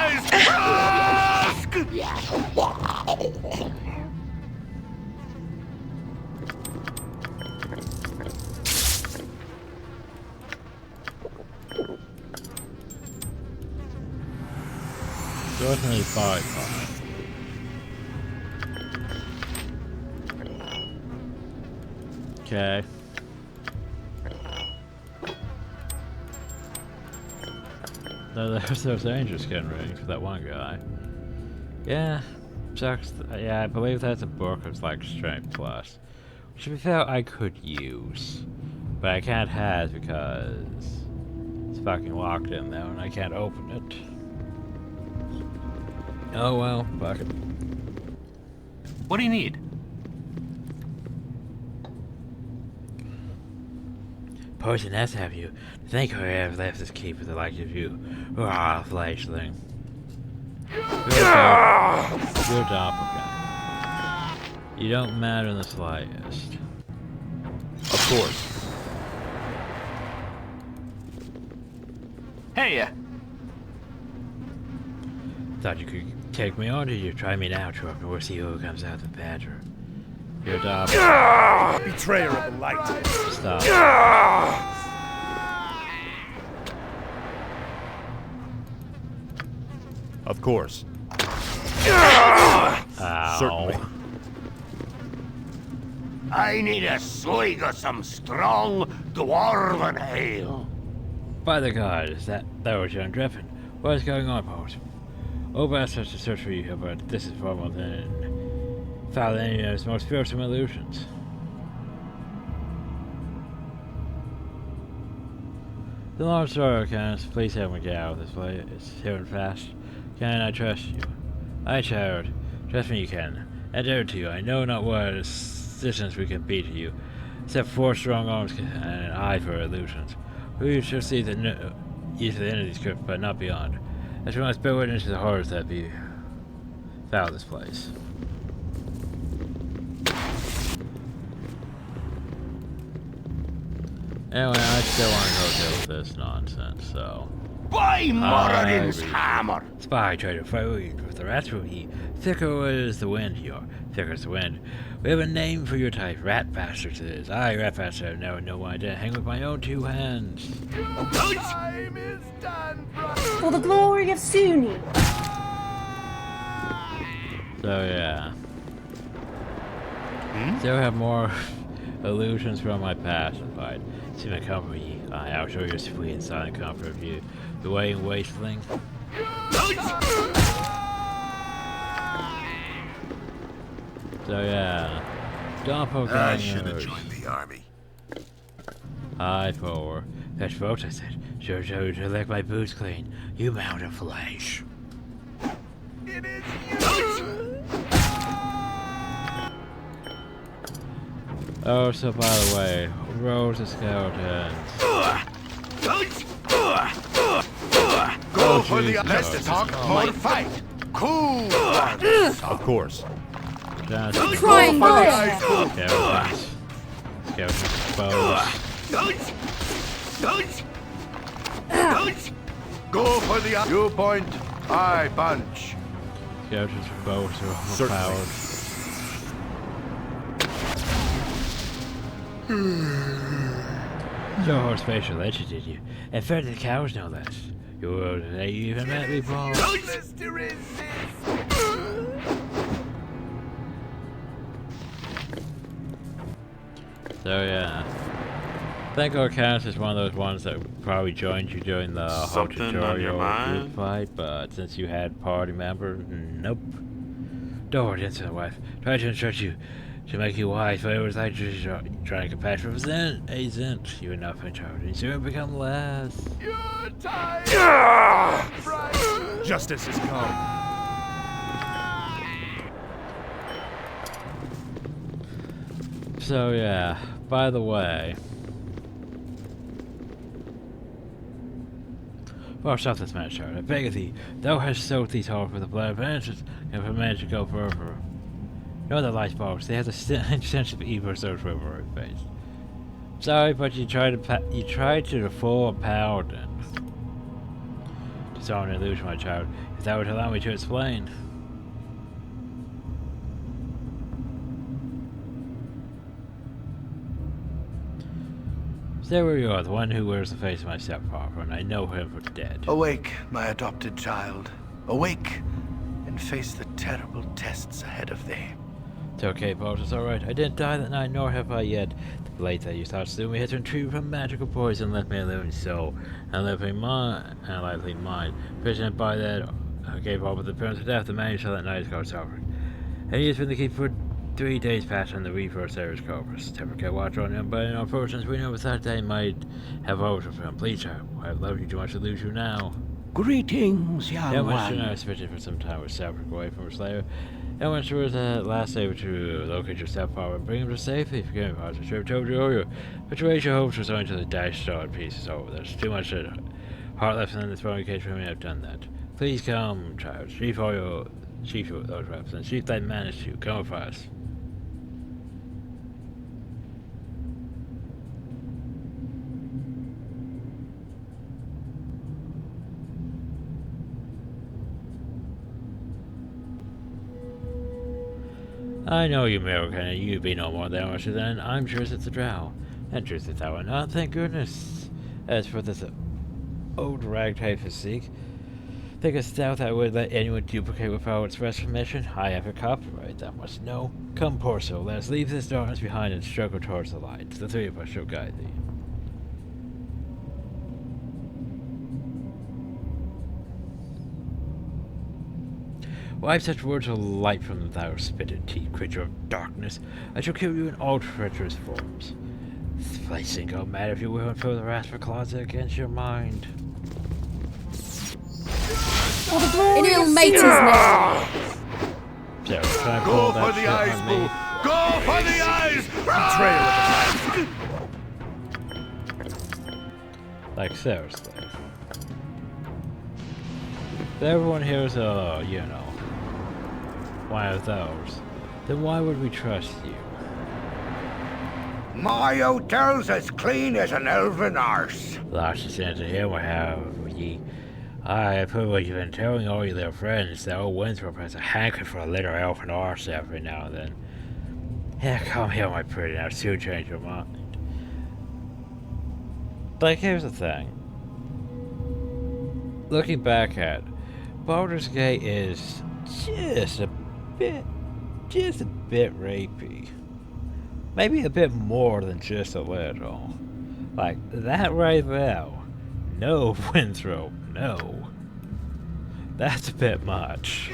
Certainly 5. Okay. There's those angel skin rings for that one guy. Yeah, sucks. Yeah, I believe that's a book of like strength plus. Which to be fair, I could use. But I can't have because it's fucking locked in there and I can't open it. Oh well, fuck it. What do you need? Poison has to have you. Think I have left this keep with the like of you. Ah, fleshling. You're doppelganger. You don't matter in the slightest. Of course. Hey, Thought you could take me on, or you try me now, Trump, and we'll see who comes out the badger. You're a doppelganger. Betrayer of the light. Stop. Of course. Ow. Certainly. I need a swig of some strong dwarven ale. By the gods, that was young Drippin. What is going on, Post? Obas has to search for you here, but this is far more than foul any of his most fearsome illusions. The long story, Canis. Please help me get out of this place. It's here and fast. Can I trust you? I child. Trust me you can. I dare to you. I know not what assistance we can be to you, except 4 strong arms and an eye for illusions. We shall see the end of these crypts, but not beyond. As we must bear witness to the horrors that be foul this place. Anyway, I still want to go deal with this nonsense, so... By Moradin's hammer! Spy tried to fight with the rats from he. Thicker as the wind, you're thicker as the wind. We have a name for your type, rat bastards it is. I, rat bastard, have never known why I didn't hang with my own 2 hands. Time is done, brother. For the glory of Sunni. So yeah. Still have more illusions from my past to fight. See my comfort ye. I'll show your sweet and silent comfort of you. The way in wasteling. So yeah. Doppelgangers. I should have joined the army. High forward. Fetch votes, I said. Sure, to lick my boots clean. You mound of flesh. It is Oh, so by the way, rows of skeletons. Go for the let's talk more fight. Cool. Of course. Just Crying boy! skeletons. Skeletons, bows. Go for the you point. I punch. Skeletons with bows are Certainly. overpowered. So horse facial legend, did you? And fed the cows no less. They even met me, Paul. So yeah. I think Orcanis is one of those ones that probably joined you during the whole Something on your tutorial mind? group fight, but since you had party members, nope. Don't answer the wife. Try to instruct you to make you wise, but it was like just trying to compassion from a zint. You enough in charge, and soon become less. Justice has come. So yeah, by the way, first off this match, I beg of thee, thou hast soaked these halls with the blood of innocents, and permitted to go further. No other life balls, they have the sense of evil surge over her face. Sorry, but you tried to fool a paladin. Disarm an illusion, my child, if that would allow me to explain. There you are, the one who wears the face of my stepfather, and I know him for dead. Awake, my adopted child. Awake and face the terrible tests ahead of thee. It's okay, Baldur, it's alright. I didn't die that night, nor have I yet. The blade that you thought slew me has been treated from magical poison, left me a living soul, and living mind, and likely mind. Prisoner by that, I gave up with the appearance of death. The man who saw that night is called suffering. And he has been the keep for 3 days past on the reverse Ares Corpus. Never can watch on him, but in our fortunes we know without they might have altered him. Please, I have loved you too much to lose you now. Greetings, young one. I was fishing for some time with separate away from her slayer. And when she was last able to locate your stepfather and bring him to safety, forgive me, I should have told you earlier. But Teresa hopes was only to the dashed out pieces over. There's too much heart left in this bone case for me to have done that. Please come, child. Sheath those weapons, and sheath thy manage to. Come with us. I know you, American, and you be no more than much than I'm sure it's a drow. And truth is thou art not, thank goodness. As for this old ragtag physique, thinkest thou that I would let anyone duplicate without express permission? I have a copyright, thou must know. Come, poor soul, let us leave this darkness behind and struggle towards the light. The three of us shall guide thee. Wipe such words of light from thou spitted teeth, creature of darkness. I shall kill you in all treacherous forms. Slicing go mad if you will and throw the rasper closet against your mind. In ill mater's name. So, try and Go pull for that the shit eyes, on Boo! me. Go for the eyes! Betrayal of the Like, seriously. If everyone here is you know, one of those, then why would we trust you? My hotel's as clean as an elven arse. Lots of sense in here, we have ye. I have heard what you've been telling all your little friends, that old Winthrop has a hankering for a little elfin arse every now and then. Yeah, come here, my pretty, now soon change your mind. Like, here's the thing. Looking back at Baldur's Gate is just a bit rapey. Maybe a bit more than just a little. Like, that right there. No, Winthrop, no. That's a bit much.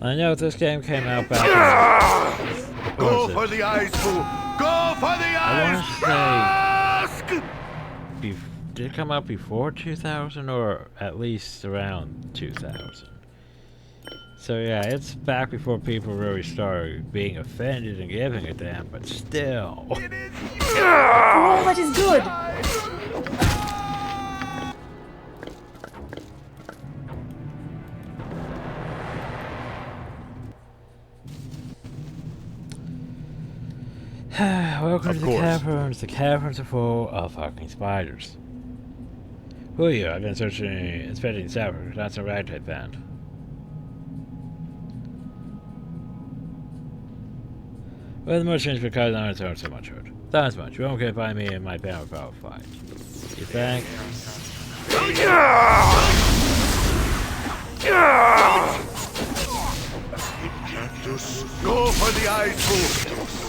I know this game came out back in... Go for the eyes, Boo! Go for the eyes! Did it come out before 2000 or at least around 2000? So yeah, it's back before people really started being offended and giving a damn, but still. Oh, that is good. Welcome to the course. caverns. The caverns are full of fucking spiders. Who are you? I've been inspecting servers. That's a ragtag band. Well, the merchants because I don't so much hurt. That's much. You won't get by me in my banner power fight. You think? Go for the eyes, Boo!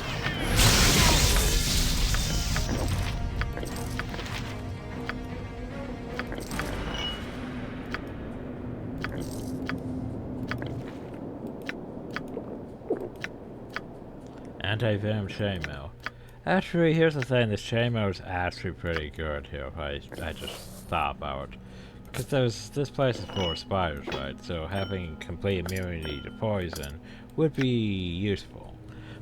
Anti-venom chainmail. Actually, here's the thing, this chainmail is actually pretty good here if I just thought about it. Because this place is full of spiders, right? So having complete immunity to poison would be useful.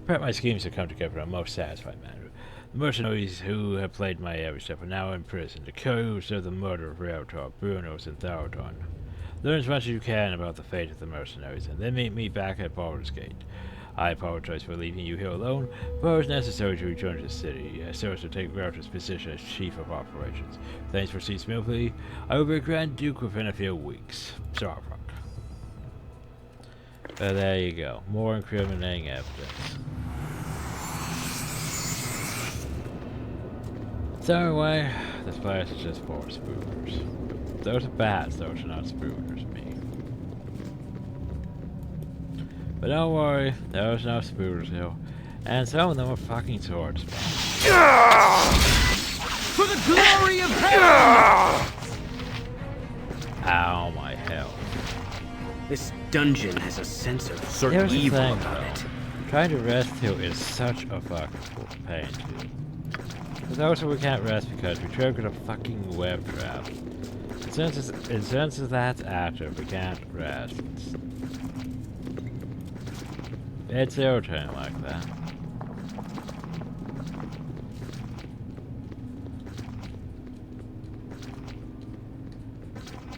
Perhaps my schemes have come together in a most satisfying manner. The mercenaries who have played my every step are now in prison. The killers of the murder of Realtor, Brunos, and Thaldon. Learn as much as you can about the fate of the mercenaries, and then meet me back at Baldur's Gate. I apologize for leaving you here alone, but it was necessary to return to the city, so as to take Realtor's position as Chief of Operations. Thanks for seeing smoothly. I will be Grand Duke within a few weeks. Starfuck. But there you go. More incriminating evidence. So anyway, this place is just for spookers. Those are bats, those are not spookers to me. But don't worry, there's no spookers here. And some of them are fucking swords. For the glory of heaven! Ow, my hell. This dungeon has a sense of Here's certain the evil thing, about though. it. Trying to rest here is such a fucking pain, dude. But also we can't rest because we triggered a fucking web trap. And since that's active, we can't rest. It's irritating like that.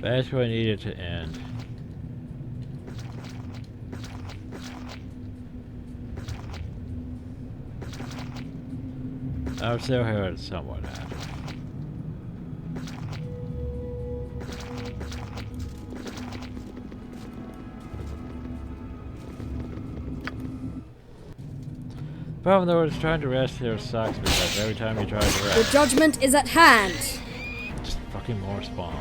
That's what I needed to end. I'm still here at somewhat active. The problem though is trying to rest here sucks because every time you try to The rest, judgment is at hand. just fucking more spawn.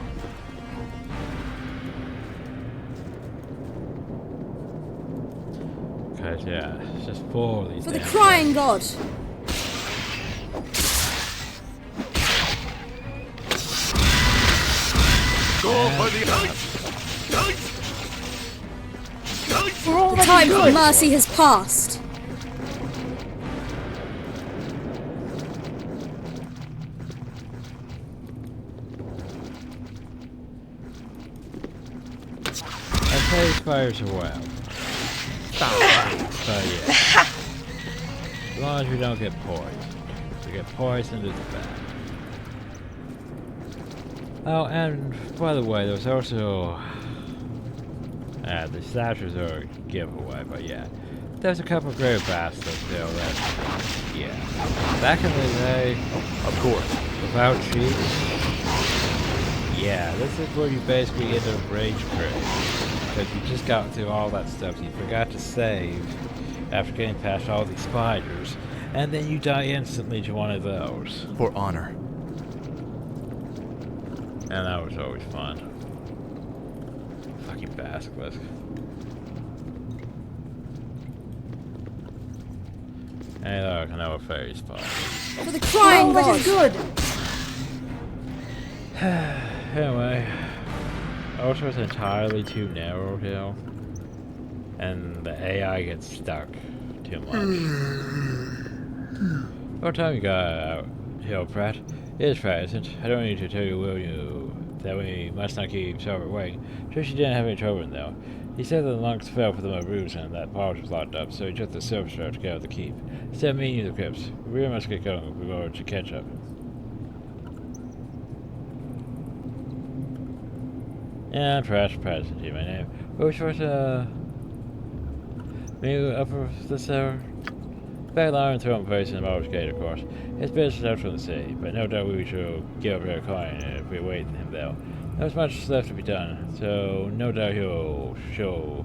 Cause yeah, it's just full of these For the damn crying god. Go for the ice! Ice! Ice! The time for mercy has passed. I say these fires are well. So yeah. As long as we don't get poisoned. If we get poisoned, it's bad. Oh, and by the way, there's also... the statues are a giveaway, but yeah. There's a couple of great bastards there that... Yeah. Back in the day... Of course. Without cheats... Yeah, this is where you basically end up rage quitting. Because you just got through all that stuff, you forgot to save after getting past all these spiders, and then you die instantly to one of those. For honor. And that was always fun. Fucking basilisk. Hey look, another fairy spot. For the crying god. good. Anyway, also it's entirely too narrow here, and the AI gets stuck too much. What time you got out here, Pratt? It is present. I don't need to tell you, will you, that we must not keep Silver waiting. Sure she didn't have any trouble though. He said that the monks fell for the Maroons and that Baldur was locked up, so he took the Silver Star to get out of the keep. Instead of meeting the crypts, we really must get going if we were to catch up. Yeah, Trash Presidency, my name. We're supposed to meet up for this hour. Back Iron Throne place in the Brigade, of course. His business out from the city, but no doubt we shall get over our client if we wait him though. There's much left to be done, so no doubt he'll show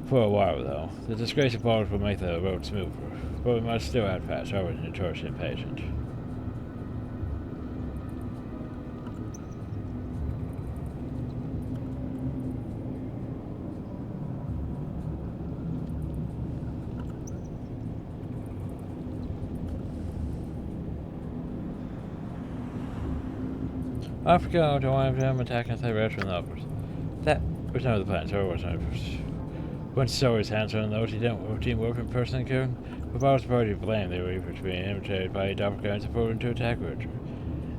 for a while though. The disgrace of Baldur will make the road smoother, but we must still add fast, or we're notoriously impatient. I forgot to wind them attacking the rest from the uppers. That was none of the plan, so it wasn't. Once saw his hands on those, he didn't routine work in person and Kieran. But I was party to blame, they were eager to be imitated by a doppelganger and supported to attack Richard.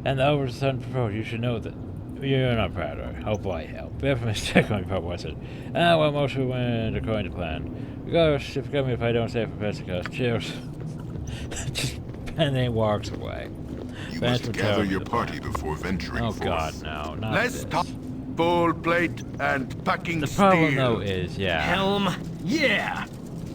And the overs sudden proposed, you should know that you're not proud of her. Oh boy, hell. Bit of a mistake on your part, was it? Ah, well, most of it went according to plan. Regardless, forgive me if I don't say it for Pesticus. Cheers. Just, and then he walks away. You must gather your party before venturing forth. Oh god, no, not Let's this. talk full plate and packing The steel. problem though is, yeah. Helm, yeah.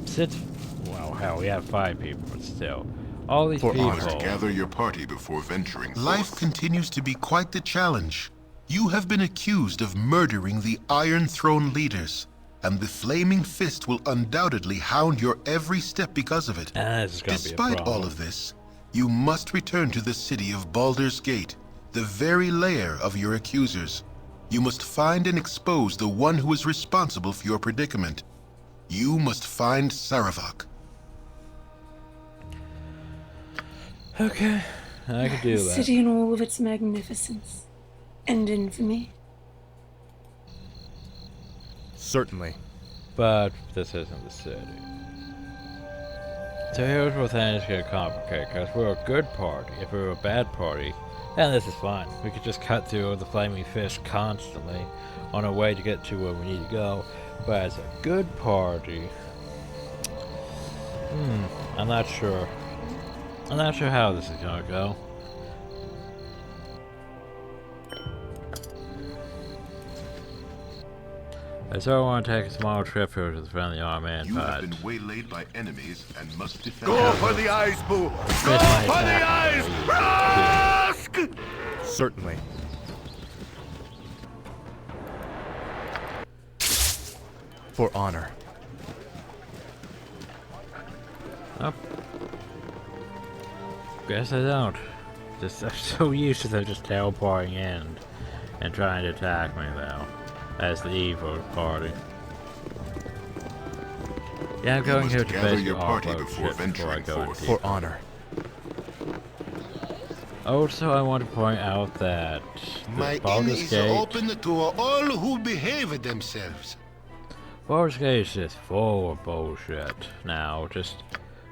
Since, well, hell, we have 5 people, but still. All these You people... must gather your party before venturing forth. Life continues to be quite the challenge. You have been accused of murdering the Iron Throne leaders, and the Flaming Fist will undoubtedly hound your every step because of it. This is gonna be a Despite problem. all of this, You must return to the city of Baldur's Gate, the very lair of your accusers. You must find and expose the one who is responsible for your predicament. You must find Saravak. Okay, I can do The that. city in all of its magnificence and infamy. Certainly. But this isn't the city. So here's where things get complicated, because we're a good party. If we were a bad party, then this is fine. We could just cut through the flaming fish constantly on our way to get to where we need to go. But as a good party, I'm not sure. I'm not sure how this is gonna go. So I want to take a small trip here to the friendly army and You have been waylaid by enemies and must defend. Go for the eyes, Boo! Go for the eyes! Rask! Certainly. For honor. Oh. Guess I don't. Just I'm so used to them just teleporting in and trying to attack me though. As the evil party. Yeah, I'm going here to gather base your party before I go in. For honor. Also, I want to point out that My inn is open to all who behave themselves. Baldur's Gate is just full of bullshit now. Just,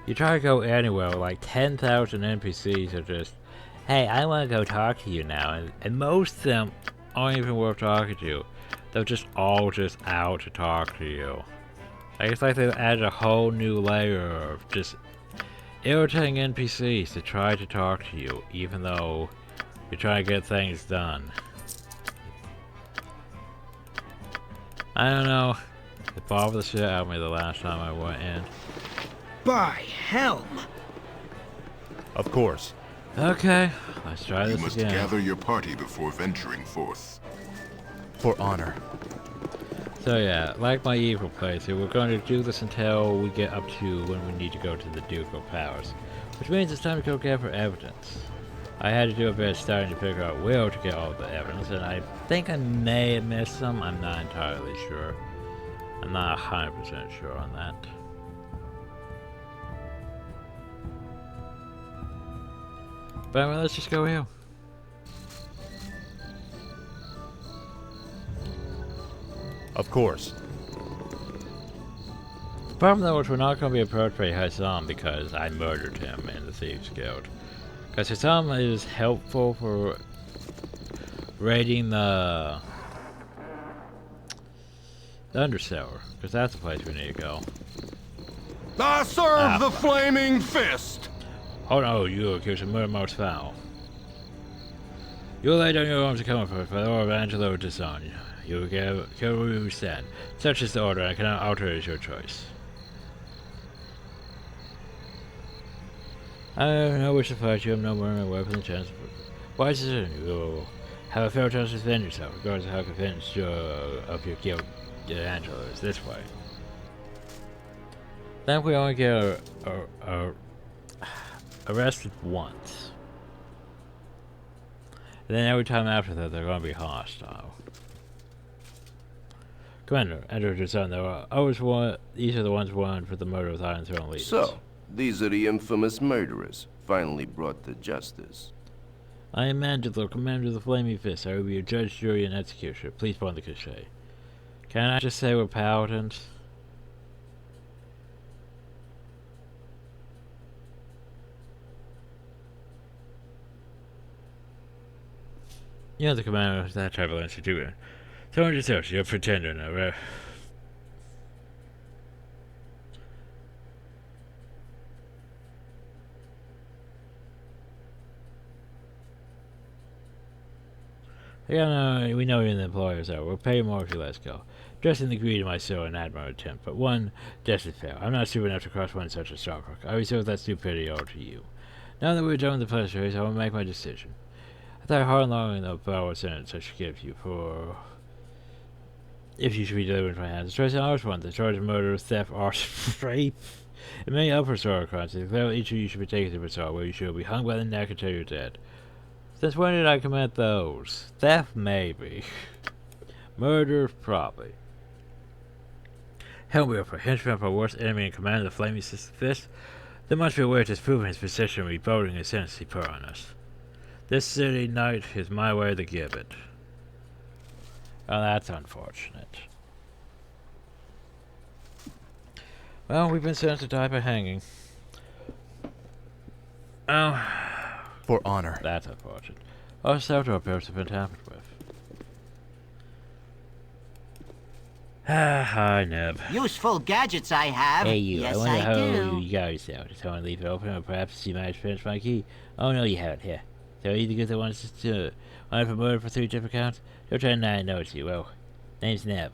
you try to go anywhere, like 10,000 NPCs are just, hey, I want to go talk to you now. And most of them aren't even worth talking to. They're just all just out to talk to you. Like, it's like they've added a whole new layer of just irritating NPCs to try to talk to you, even though you're trying to get things done. I don't know. It bothered the shit out of me the last time I went in. By helm! Of course. Okay, let's try this again. You must gather your party before venturing forth. For honor. So yeah, like my evil playthrough, we're going to do this until we get up to when we need to go to the Ducal Powers. Which means it's time to go gather evidence. I had to do a bit of starting to figure out where to get all the evidence, and I think I may have missed some, I'm not entirely sure. I'm not 100% sure on that. But anyway, let's just go here. Of course. The problem though is we're not going to be approached by Hassam because I murdered him in the Thieves Guild. Because Hassam is helpful for raiding the Undercellar, because that's the place we need to go. I serve the flaming fist! Oh no, you accuse of murder most foul. You lay down your arms and come for the Lord of Angelo to son. You will kill who you stand. Such is the order, I cannot alter it as your choice. I have no wish to fight you, I have no more weapon than chance. Why is it you will have a fair chance to defend yourself, regardless of how convinced of your guilt Angelo is this way. Then we only get arrested once. And then every time after that, they're going to be hostile. Commander, enter your son. There are always one. These are the ones wanted for the murder of the Iron Throne leaders. So, these are the infamous murderers, finally brought to justice. I am Mandalore, commander of the Flaming Fist. I will be your judge, jury, and executioner. Please pardon the cliché. Can I just say we're paladins? You're the commander of that tribal institute. 230, you're a pretender now. Yeah, no, we know you're in the employer's hour. We'll pay you more if you let us go. Dressed in the greed of my soul and admirable attempt, but one destined fail. I'm not stupid enough to cross one such a starbuck. I reserve that stupidity all to you. Now that we're done with the pleasures, I will make my decision. I thought hard and long enough about what sentence I should give you for if you should be delivered into my hands. The choice is ours one. The charge of murder, theft, arson, rape, In many upper story crimes, it's clear each of you should be taken to Bazaar, where you should be hung by the neck until you're dead. Since when did I commit those? Theft, maybe. Murder, probably. Hell, we are for henchman for worst enemy in command of the Flaming Fist. There must be a way to disprove his position and rebuilding the sentence he put on us. This city night is my way to give it. Oh, that's unfortunate. Well, we've been sentenced to die by hanging. Oh. For honor. That's unfortunate. Our software appears to have been tampered with. Hi, Neb. Useful gadgets I have. Hey, you. Yes, I wonder how do. you got yourself. Did someone leave it open, or perhaps you managed to finish my key? Oh, no, you haven't. Here. So, you the good that wants to one for murder for 3 different counts? Don't try to not know it's you. Well, name's Neb.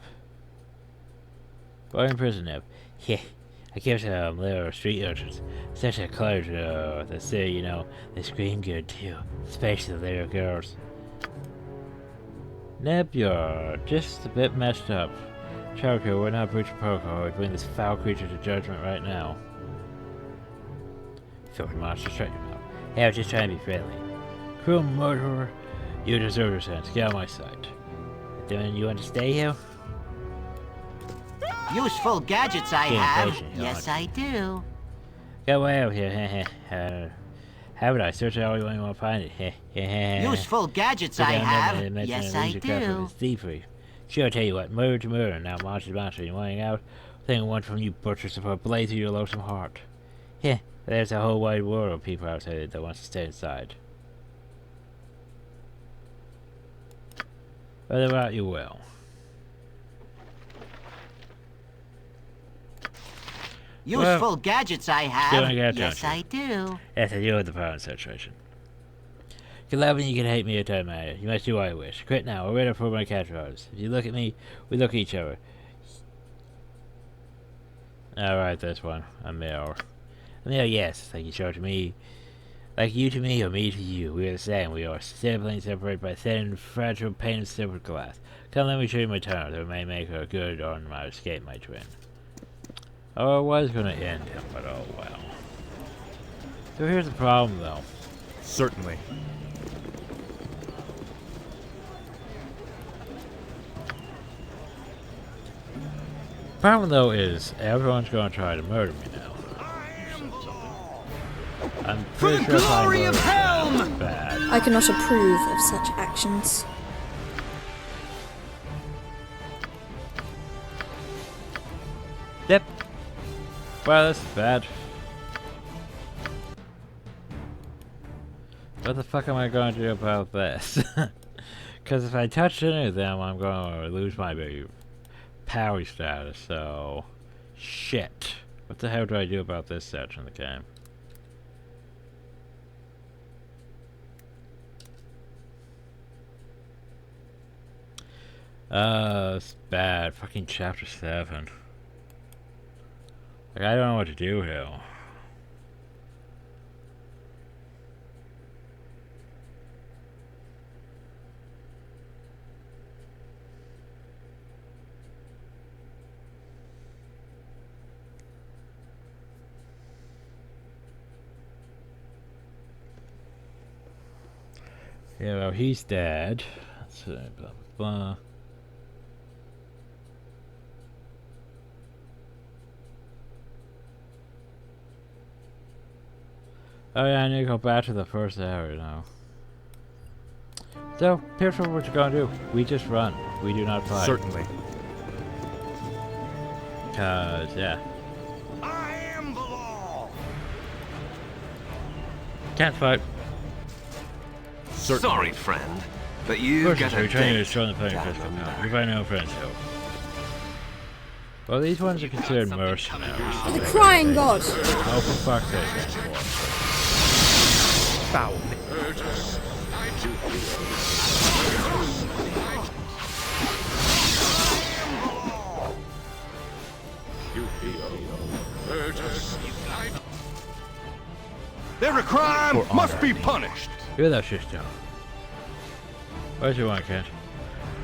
Why in prison, Neb? Yeah. I kept some little street urchins. Such a color to the city, you know. They scream good, too. Especially the little girls. Neb, you're just a bit messed up. Charco, we're not breaching protocol. We bring this foul creature to judgment right now. Filthy monster, shut your mouth. Hey, I was just trying to be friendly. Cruel murderer, you deserve your sentence. Get out of my sight. Then you want to stay here? Useful gadgets I have. Yes, I do. Get away out here. How would I search it all you want to find it? Useful gadgets I have. Yes, I do. Thievery. Sure, I'll tell you what, murder to murder. Now, monster to monster. You wanting out? Thing one from you butchers to put a blaze through your loathsome heart. Yeah, there's a whole wide world of people outside that wants to stay inside. Whether or not you will. Useful gadgets I have. Yes, I do. Yes, I do with the power situation. You can love me, you can hate me, it doesn't matter. You must do what I wish. Quit now, or ready for my catch orders. If you look at me, we look at each other. Alright, this one. Emil, yes, like you show to me. Like you to me, or me to you. We are the same. We are siblings separated by thin, fragile, painted silver glass. Come, let me show you my tunnel that may make her good on my escape, my twin. Oh, I was gonna end him, but oh well. So here's the problem, though. Certainly. Problem, though, is everyone's gonna try to murder me now. I'm pretty sure if I murder them, bad. I cannot approve of such actions. Yep. Well, this is bad. What the fuck am I going to do about this? Because if I touch any of them, I'm going to lose my big power status, so... Shit. What the hell do I do about this section of the game? It's bad. Fucking chapter 7. Like, I don't know what to do here. Yeah, well, he's dead. Let's see, blah, blah, blah. Oh yeah, I need to go back to the first area now. So, here's what we're gonna do. We just run. We do not fight. Certainly. Cause, yeah. I am the law. Can't fight. Certainly. Sorry, friend, but you First, got we're a trying to date destroy the playing physical power. We find no friends here. Well, these ones are considered mercenaries. For the crying god! Oh, for fuck's sake. Foul. Every crime must be punished. Hear that shit, John. What do you want, Kent?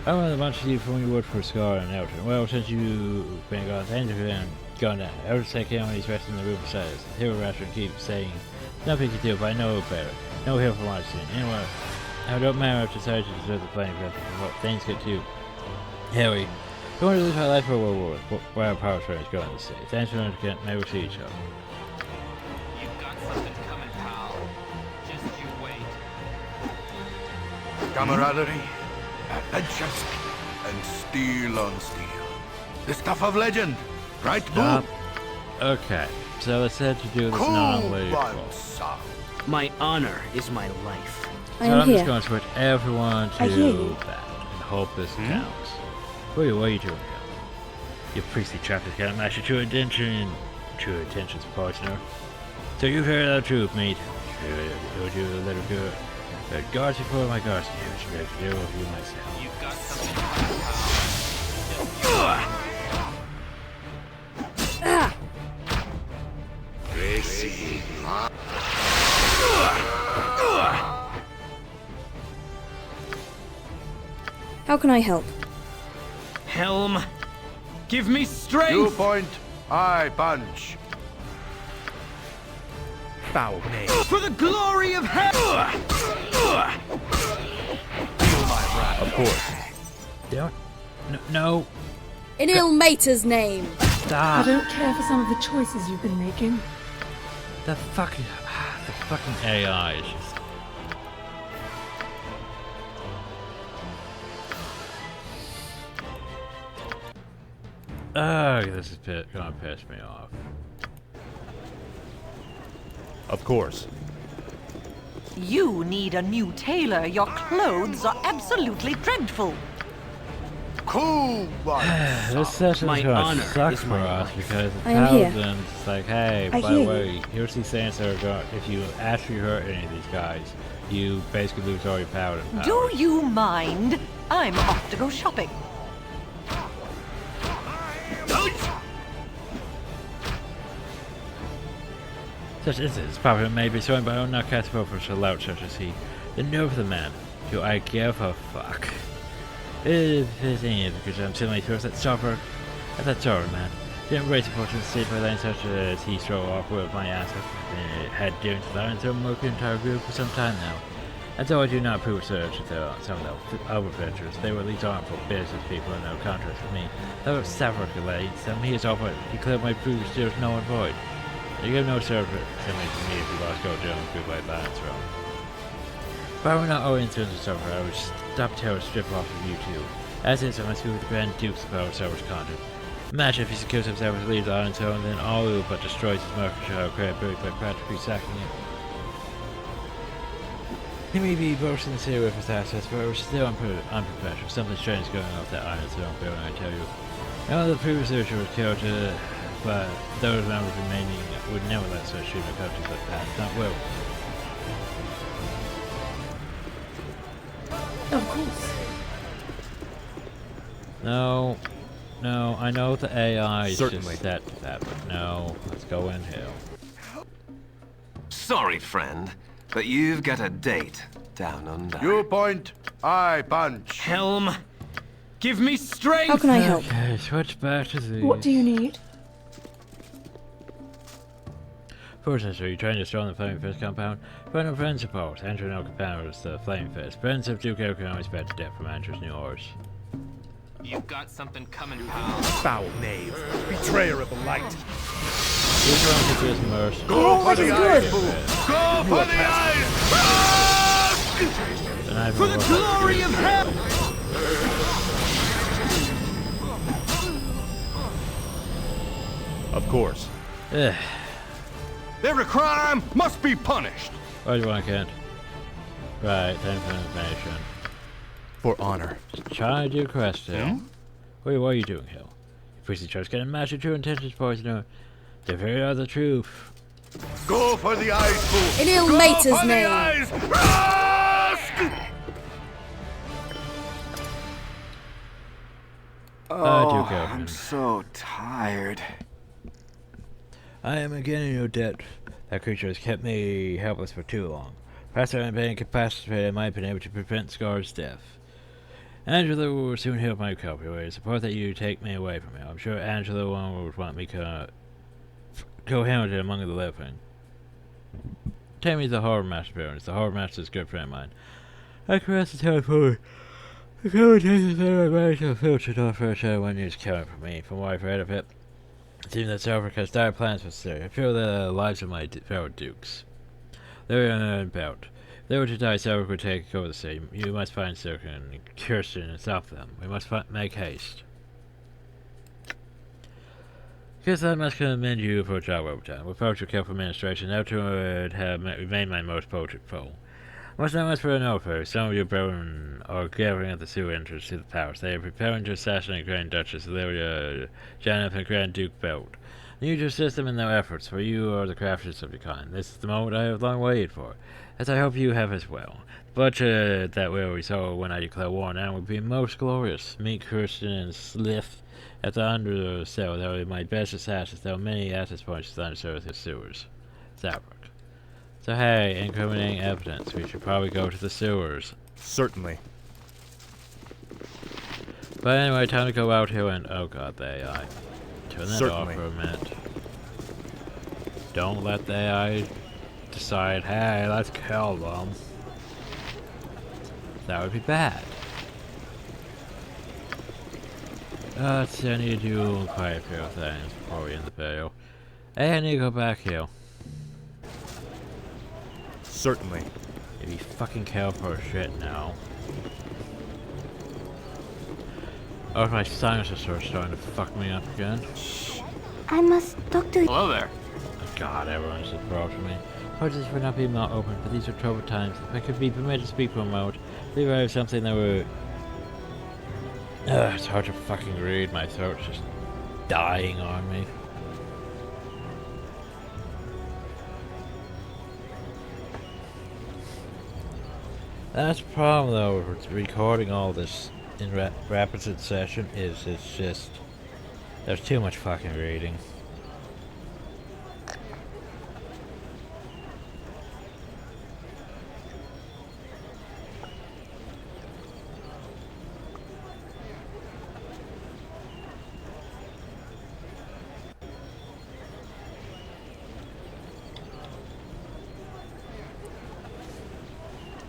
I want a bunch of you from your work for Scar and Elton. Well, since you've been gone, things have been gone down. I would say him when he's resting in the room beside us. The hero Rashford keeps saying, nothing to do, but I know better. No help from what I've seen. Anyway, I don't matter if decided to deserve the playing field before things get too hairy. Don't want to lose my life for World War where our power strength is going to stay. Thanks for understanding. Maybe we'll see each other. You've got something coming, pal. Just you wait. Camaraderie, adventure, and steel on steel. The stuff of legend, right, Boo? Okay, so let's head to do this non-related call. My honor is my life. So I'm just going to switch everyone to that and hope this counts. What are you doing here? Your priestly traffic can't match your true intentions, partner. So you've heard the truth, mate. You'll do a little good. But guards before my guards, you should be able to deal with you myself. You've got something How can I help? Helm, give me strength! You point, I punch. Foul name. For the glory of hell! Of course. Don't. No. In Ilmater's name. Stop. I don't care for some of the choices you've been making. The fucking AI is just. This is gonna piss me off. Of course. You need a new tailor. Your clothes are absolutely dreadful. Cool one. This session's gonna suck for us because the Paladin's like, hey, by the way, here's these things that are going. If you actually hurt any of these guys, you basically lose all your Paladin power. Do you mind? I'm off to go shopping. Such incidents probably may be shown by not cast for such a loud such as he. The nerve of the man. Do I give a fuck? It is because I'm suddenly throws that software at that sorrow man. Didn't raise the fortune state by line such as he strode off with my ass had dared to lie until work the entire group for some time now. And so I do not approve of search to some of the other ventures. They were at least harmful business people in no contrast with me. That was several delays. Some he is offered declared my previous there was no one void. You have no service similar to me if you lost Gold Jones group by balance wrong. If I were not owing to the server, I would stop terror strip off of you too. As is, I must be with the Grand Dukes of our server's content. Imagine if he secures himself as leader on his own, then all who but destroys his market share credibility by practically sacking it. He may be more sincere with his assets, but we're still unprepared for something strange going on with that Iron Throne building, I tell you. None of the previous searcher was killed, but those members remaining would never let such human countries like that. Not will. Of course. No, I know the AI is Certainly. just set to that, but no, let's go in here. Sorry, friend, but you've got a date down under. You point, I punch. Helm, give me strength! How can I help? Okay, switch back to these. What do you need? First, are you trying to destroy the Flame Fist compound? Find no friend support. Enter no companions the Flame Fist. Friends of Duke can always bet to death from Andrew's new horse. You've got something coming, pal. Foul knave. Betrayer of the light. This one is just mercy. Go for the eyes! Go for the eyes! For the glory of hell! Of course. Ugh. Every crime must be punished. Why do you want Kent? Right, time for information. For honor. Just trying to do quest, Hill. Wait, what are you doing, Hill? Your priestly church can match your true intentions, boys. No, the very are the truth. Go for the eyes, fool. In Ilmater's name. Oh, I'm so tired. I am again in your debt. That creature has kept me helpless for too long. Perhaps I am being incapacitated, I might have been able to prevent Scar's death. Angela will soon help my copy. Support that you take me away from here. I'm sure Angela won't want me cohabited among the living. Take me to the Harbor Master Barons. The Harbor Master is a good friend of mine. I caress the telephone. The conversations are ready to filter off for a show when news coming from me. From what I've read of it, it seems that South has dire plans for Syria. I feel the lives of my fellow dukes. They're about. If they were to die, South would take over the city. You must find Circa and Kirsten and stop them. We must make haste. Because I must commend you for a job overtime. Without your careful administration, that would have remained my most potent foe. I must not much for an offer. Some of your brethren are gathering at the sewer entrance to the palace. They are preparing to assassinate Grand Duchess Lyria, Janet, and Grand Duke Belt. I need to assist them in their efforts, for you are the craftiest of your kind. This is the moment I have long waited for, as I hope you have as well. The bloodshed that we saw when I declare war now would be most glorious. Meet Kirsten and Slith at the under cell. They were my best assassins. There were many access points to the undersurface sewers. Zabrak. So hey, incriminating evidence. We should probably go to the sewers. Certainly. But anyway, time to go out here and oh god, the AI. Turn that off for a minute. Don't let the AI decide, hey, let's kill them. That would be bad. Let's see, I need to do quite a few things before we end the video. Hey, I need to go back here. Certainly. If you fucking kill for shit now. Oh, my sinuses are starting to fuck me up again. Shh. I must talk to you. Hello there. Oh god, everyone's approaching me. Apologies for not being more open, but these are troubled times. If I could be permitted to speak for a moment, I believe I have something that would... it's hard to fucking read. My throat's just dying on me. That's the problem though with recording all this in rapid succession is it's just there's too much fucking reading.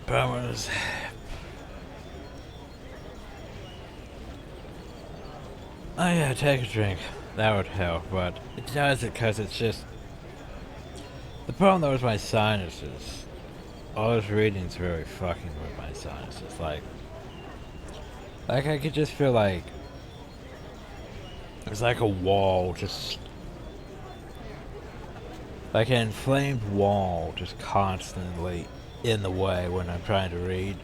Powers. Oh yeah, take a drink. That would help, but it does it because it's just... The problem though is my sinuses. All this reading's really fucking with my sinuses. Like I could just feel like... It's like a wall just... Like an inflamed wall just constantly in the way when I'm trying to read.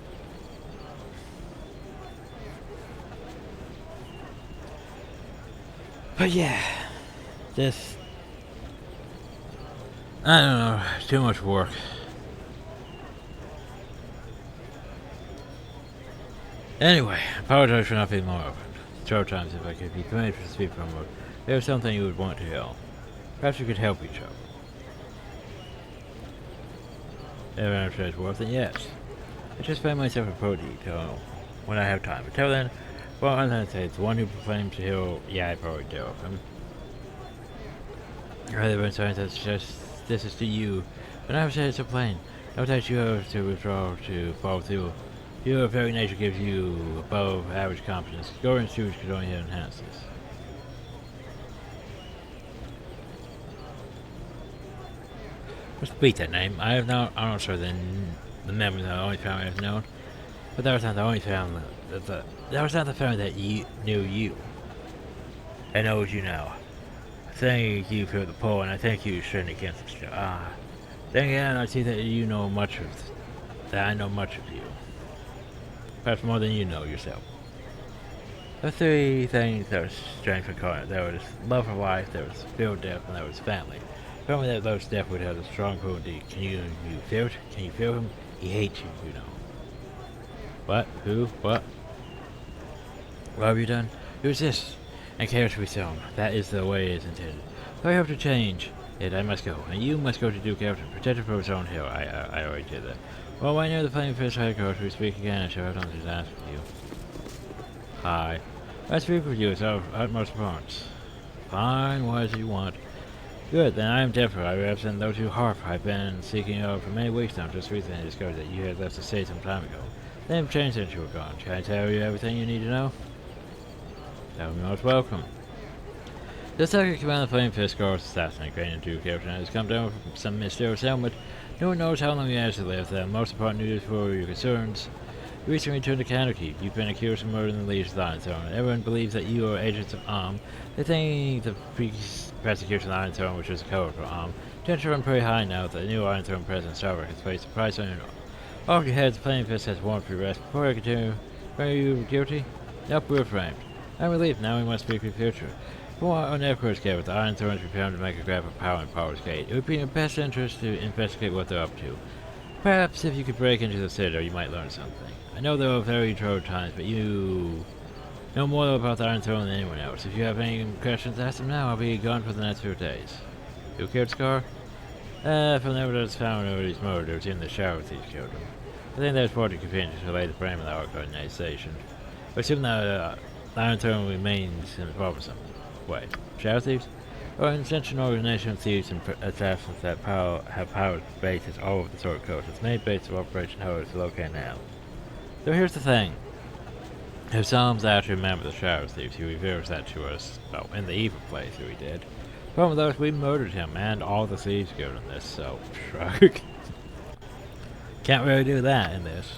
But yeah, just I don't know, too much work. Anyway, apologize for not being more open. Several times if I could be permitted to speak for a moment. There's something you would want to hear. Perhaps we could help each other. Everyone says worth it, yes. I just find myself a prodigy when I have time. Until then, well, I'm gonna say it's the one who proclaims to heal. Yeah, I probably do. Rather than saying that's just this is to you, but I would say it's so plain. No that you have to withdraw to follow through. Your very nature gives you above average competence. Your institutes could only enhance this. Let's beat that name. I have not. I'm not sure the memory of the only family I've known, but that was not the only family. That was not the family that knew you. I know you now. Thank you for the poll, and I thank you for sharing against this show. Then again, I see that you know much of that. I know much of you, perhaps more than you know yourself. The three things that was strength and courage. There was love for life, there was fear of death, and there was family. Tell me that those death would have a strong pull indeed. Can you feel it? Can you feel him? He hates you, you know. What? Who? What? What have you done? Who's this? And care to be sown. That is the way it is intended. So I hope to change it. I must go. And you must go to Duke Elton. Protected from his own hill. I already did that. Well, I know the Flame Fish headquarters. We speak again. I shall have something to ask of you. Hi. I speak with you as of utmost importance. Fine, what is it you want? Good, then I am Deborah. I represent those who harp. I've been seeking you out for many weeks now. Just recently discovered that you had left the state some time ago. They have changed since you were gone. Can I tell you everything you need to know? That would be most welcome. The second command of Flame Fist Guards assassinate Crane and Duke Captain has come down from some mysterious helmet. No one knows how long he has to live. The most important news for your concerns. You recently returned to Candlekeep. You've been accused of murdering the Legion's Iron Throne. Everyone believes that you are agents of They think the persecution of the Iron Throne, which is a code for tensions run pretty high now that the new Iron Throne President Starbuck has placed a price on you. Off your heads, Flame Fist has warrant for your arrest. Before I continue, are you guilty? Nope, we're framed. I'm relieved. Now we must speak for the future. From what on Emperor's Gate, with the Iron Thrones preparing to make a grab for power in Power's Gate, it would be in your best interest to investigate what they're up to. Perhaps if you could break into the Citadel, you might learn something. I know there are very troubled times, but you know more about the Iron Throne than anyone else. If you have any questions, ask them now. I'll be gone for the next few days. You killed Scar? From the evidence found over his murder, it was in the shower thieves killed him. I think there's 40 companions who lay the blame of the organization. But assume that the Iron Throne remains involved in some way. Shadow thieves? Or an intentional organization of thieves and assassins that have powered bases all over the Sword Coast. Its main base of Operation Horde is located now. So here's the thing. If Psalms actually remember the Shadow Thieves, he reveals that to us, well, in the evil playthrough he did. Problem with us, we murdered him and all the thieves killed in this, so shrug. Can't really do that in this.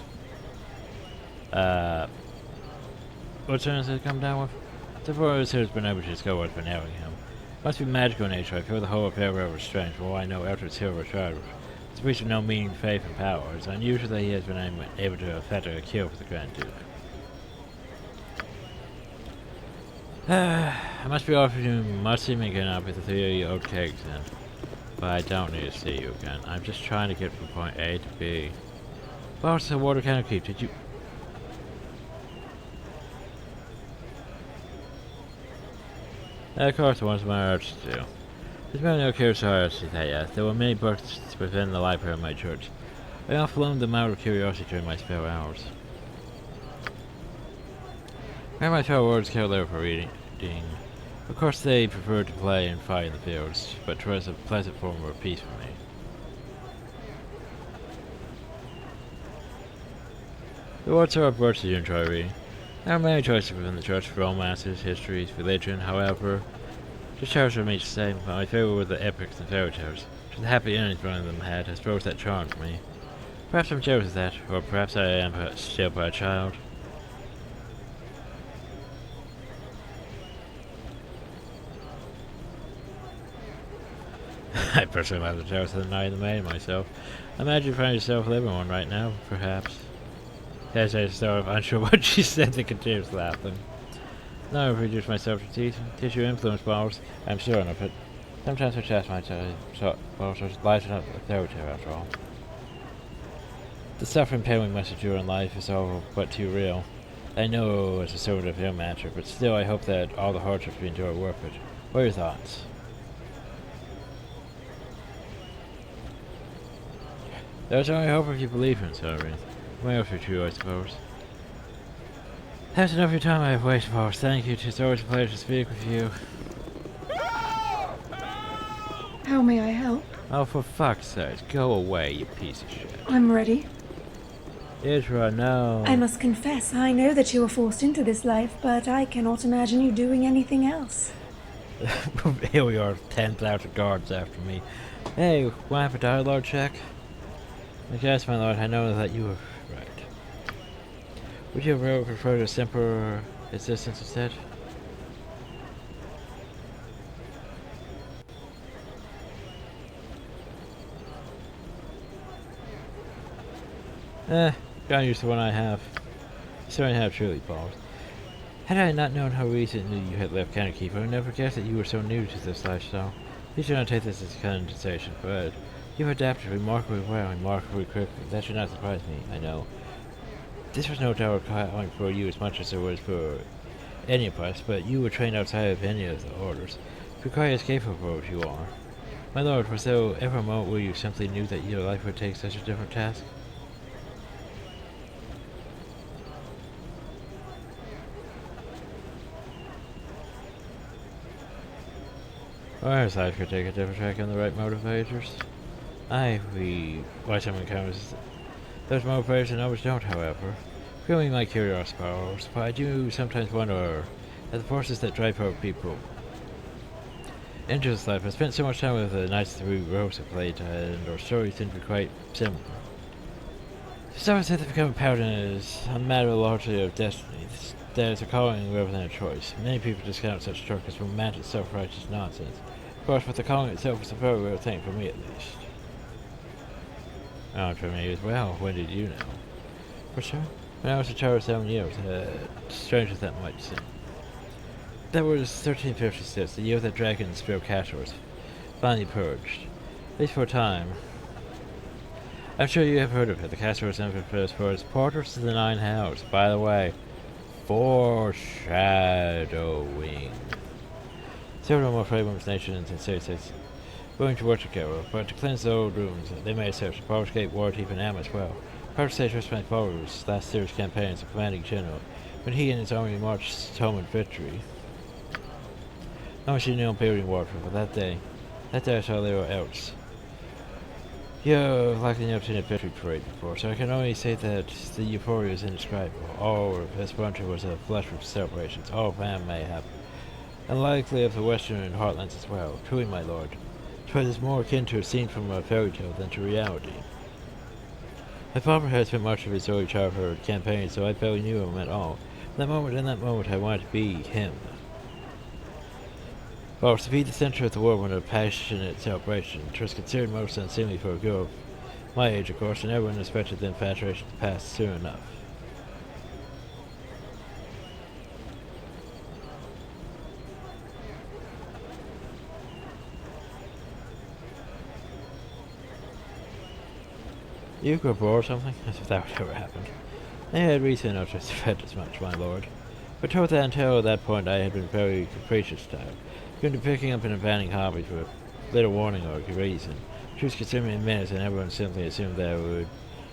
What turns does it come down with? So far as has been able to discover what's been ailing him. Must be magical in nature. I feel the whole affair was strange. From what I know, after its hero tried, it's a piece of no meaning, faith, and power. It's unusual that he has been able to effect a kill for the Grand Duke. I must be off. You must see me again. I'll be the 3 of you old kegs then. But I don't need to see you again. I'm just trying to get from point A to B. What's the water can I keep? Did you... Of course, one of my urges to do. There's been no curiosity that yet. There were many books within the library of my church. I often loaned them out of curiosity during my spare hours. Many of my fellow warriors killed there for reading. Of course, they preferred to play and fight in the fields, but it was a pleasant form of peace for me. So what sort of books do you enjoy reading? There are many choices within the church: romances, histories, religion. However, just choices are each the same. But my favorite were the epics and fairy tales. The happy endings one of them had has brought that charm for me. Perhaps I'm jealous of that, or perhaps I am still but a child. I personally am jealous of the night of the maid myself. Imagine you find yourself living one right now, perhaps. Yes, I started unsure what she said and continues laughing. Now I've reduced myself to tissue influence balls. I'm certain of it. Sometimes I chast myself, balls are lighten up the fairy tale after all. The suffering pain we must endure in life is all but too real. I know it's a sort of ill matter, but still I hope that all the hardships we endure are worth it. What are your thoughts? There's only hope if you believe in something. What else are true, I suppose. That's enough of your time I have wasted, Paul. Thank you. It's always a pleasure to speak with you. How may I help? Oh, for fuck's sake, go away, you piece of shit. I'm ready. Isra, no. I must confess, I know that you were forced into this life, but I cannot imagine you doing anything else. Here we are, 10,000 guards after me. Hey, what happened to our Lord check? Yes, my lord, I know that you were right. Would you ever prefer a simpler existence instead? Got used to one I have. You certainly have truly, Paul. Had I not known how recently you had left Candlekeep, I would never guess that you were so new to this lifestyle. Please do not take this as condensation, but you've adapted remarkably well, remarkably quickly. That should not surprise me, I know. This was no doubt requiring for you as much as it was for any of us, but you were trained outside of any of the orders. Quite as capable as you are. My lord, was there ever a moment where you simply knew that your life would take such a different task? Or else I could take a different track on the right motivators. Why some encounters those motivators and others don't, however. Growing my curiosity powers, but I do sometimes wonder at the forces that drive our people into this life. I spent so much time with the Knights of the Ruby Rose of late, and our stories seem to be quite similar. Some have said that becoming a paladin is a matter largely of destiny. There's a calling rather than a choice. Many people discount such talk as romantic, self-righteous nonsense. Of course, but the calling itself is a very real thing, for me at least. And for me as well. When did you know? For sure. When I was a child of 7 years, strange as that might seem. That was 1356, the year that dragons built castles finally purged. At least for a time. I'm sure you have heard of it. The castle was infamous for its portals to the 9 hells. By the way, foreshadowing. Several more famous nations and cities going to work together, but to cleanse the old rooms, they made search for Baldur's Gate, Waterdeep, and Am as well. Baldur's Gate respect Baldur's last series campaign as a commanding general, when he and his army marched home in victory. Not much you knew on building warfare, but that day I saw there were elves. You've likely never seen a victory parade before, so I can only say that the euphoria is indescribable. All of Esperanto was a flush of celebrations, all of man mayhap, and likely of the western heartlands as well. Truly, my lord, 'twas more akin to a scene from a fairy tale than to reality. My father had spent much of his early childhood campaigning, so I barely knew him at all. In that moment, I wanted to be him. Well, to be the center of the world when a passionate celebration, it was considered most unseemly for a girl of my age, of course, and everyone expected the infatuation to pass soon enough. You grew up or something? As if that would ever happen. I had reason not to expect as much, my lord. But told that until that point I had been very capricious type. Given to picking up and abandoning hobbies with little warning or reason. Truth consumed me in minutes, and everyone simply assumed that it would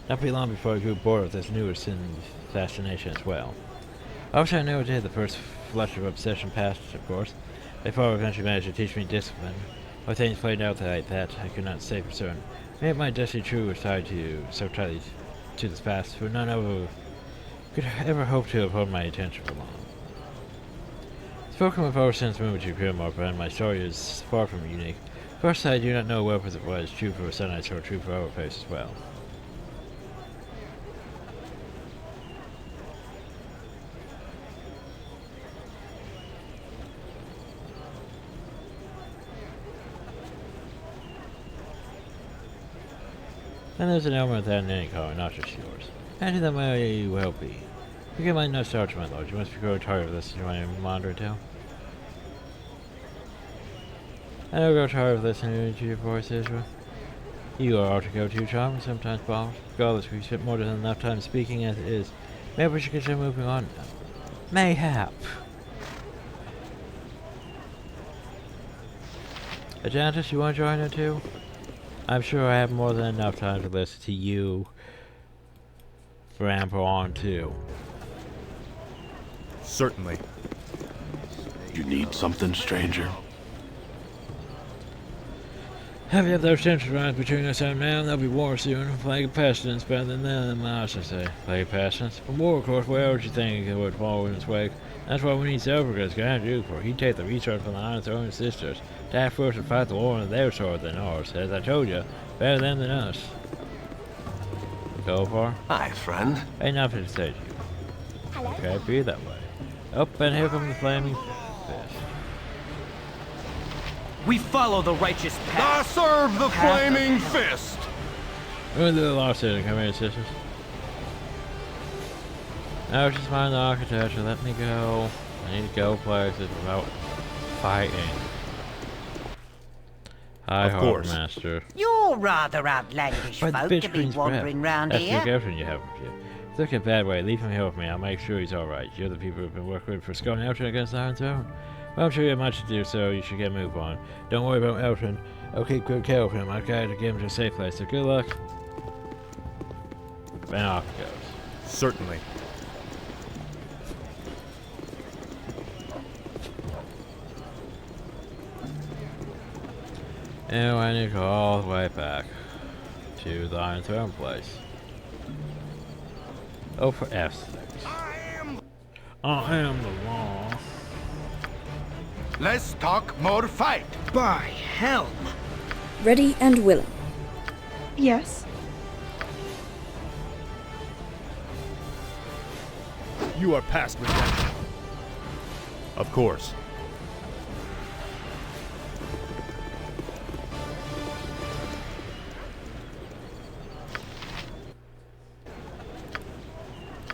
not be long before I grew bored of this newest fascination as well. I wish I knew it had the first flush of obsession passed, of course. My father eventually managed to teach me discipline. When things played out like that, I could not say for certain. Maybe my destiny true was tied so tightly to this past, for none ever could ever hope to uphold my attention for long. Spoken with ever since moving to Pyrmore, and my story is far from unique. First, I do not know whether it was true for Sun Knights or true for Overface as well. And there's an element of that in any calling, not just yours. And that may well be. Forget my nostalgia, my lord. You must be growing tired of listening to my monitor tale. I don't grow tired of listening to your voice, Israel. You are altogether too charming sometimes, Bob. Regardless, we've spent more than enough time speaking as it is. Maybe we should consider moving on now. Mayhap. Ajantis, you want to join her too? I'm sure I have more than enough time to listen to you ramble on too. Certainly. You need something, stranger? Have you those tensions rise between us and now? There'll be war soon. Plague of pestilence better than them, I should say. Plague of pestilence. From war, of course, where would you think it would fall in its wake? That's why we need Silvergut's Grand Duke, for he'd take the research from the Iron Throne and Sisters. Task Force would fight the war on their sword than ours. As I told you, better them than us. Go far? Hi, friend. Ain't nothing to say to you. Hello. Okay, be that way. Up and here comes the flaming fist. We follow the righteous path. I serve the flaming fist. We're the lost city. Come here, sisters. Now just mind the architecture. Let me go. I need to go places without fighting. Hi, Harbor Master. You're rather outlandish folk to be wandering round here. That's the girlfriend you have with you. Look at that way. Leave him here with me. I'll make sure he's alright. You're the people who've been working with for scoring Eltron against the Iron Throne. Well, I'm sure you have much to do, so you should get a move on. Don't worry about Eltron. I'll keep good care of him. I've got to get him to a safe place, so good luck. And off it goes. Certainly. And I need to go all the way back to the Iron Throne place. Oh, for F's sake. I am the law. Less talk, more fight. By helm. Ready and willing. Yes. You are past redemption. Of course.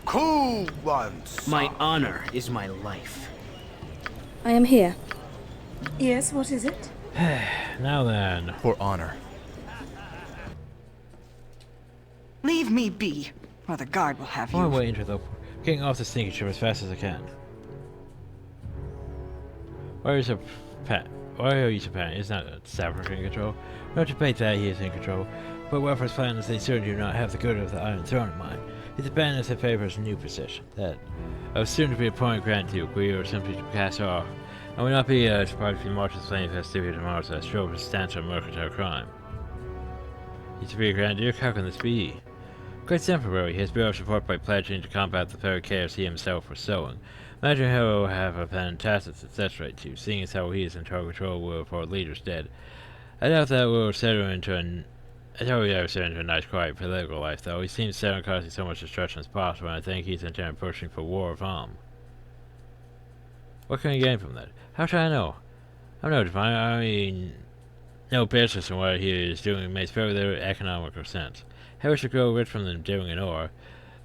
Cool once. My honor is my life. I am here. Yes, what is it? Now then. For honor. Leave me be, or the guard will have you. I'm waiting to the getting off the sneaky trip as fast as I can. Where is a pet? Why are you so panicked? It's not Saverick in control. No debate that he is in control, but Welfare's plans they certainly do not have the good of the Iron Throne in mind. His abandons in favor of a new position, that of soon to be appointed Grand Duke, we are simply to cast off. I will not be surprised if he marches the flame festivity tomorrow to show his stance on mercantile crime. He's to be a Grand Duke? How can this be? Quite temporary, his bureau of support by pledging to combat the very chaos he himself was sowing. Imagine how he'll have a fantastic success rate too, seeing as how he is in total control of our leaders dead. I doubt that we'll settle into I doubt we ever settle into a nice quiet political life though. He seems set on causing so much destruction as possible, and I think he's intent on pushing for war of arm. What can he gain from that? How should I know? I'm no divine, I mean no business in what he is doing makes very little economical sense. How we should grow rich from them doing it or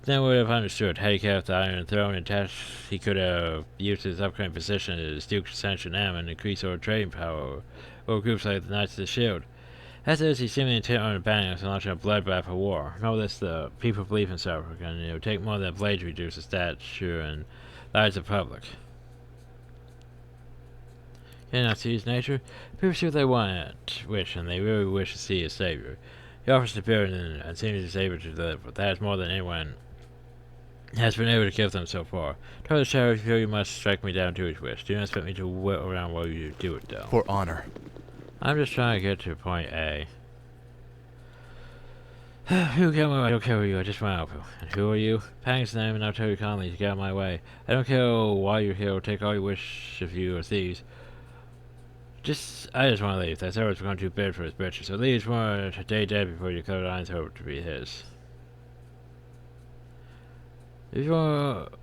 then would have understood. Had he kept the Iron Throne intact, he could have used his upcoming position as Duke's Ascension Am and increased our trading power over groups like the Knights of the Shield. As it is, he seemed intent on abandoning us and launching a bloodbath of war. Know this, the people believe in Saverick, and it would take more than a blade to reduce the stature and lives of the public. Can not see his nature? People see what they want, wish, and they really wish to see his savior. He offers to bear and seems his able to deliver. That is more than anyone has been able to give them so far. Tell the shadow if you must strike me down to his wish. Do not expect me to wait around while you do it, though. For honor. I'm just trying to get to point A. Who can I don't care who you are, I just want to help you. And who are you? Pang's name, and I'll tell you calmly to get out of my way. I don't care why you're here or take all you wish of you or thieves. I just want to leave. That's always become too big for his britches. So leave more a day dead before you close eyes hope to be his. If you want,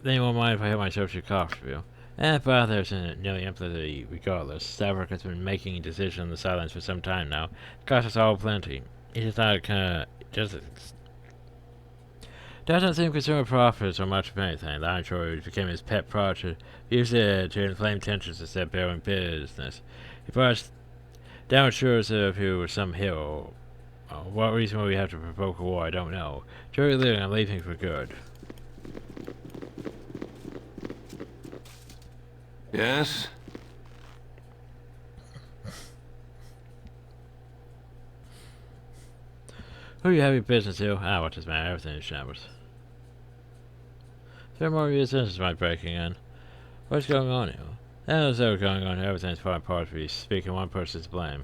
then you won't mind if I hit myself to your cough for you. And but there's nearly empathy regardless. Saverick has been making a decision in the silence for some time now. It costs us all plenty. He just not doesn't seem concerned with profits or much of anything. The Iron Shore became his pet project. He used it to inflame tensions instead of bearing business. He brought us down sure as if he were some hero. What reason would we have to provoke a war? I don't know. Jerry Lee, I'm leaving for good. Yes? Who you have your business to? What does matter? Everything is shambles. There are more resistance by breaking in. What's going on here? There's what's going on here. Everything's falling apart for you. Speaking one person's blame.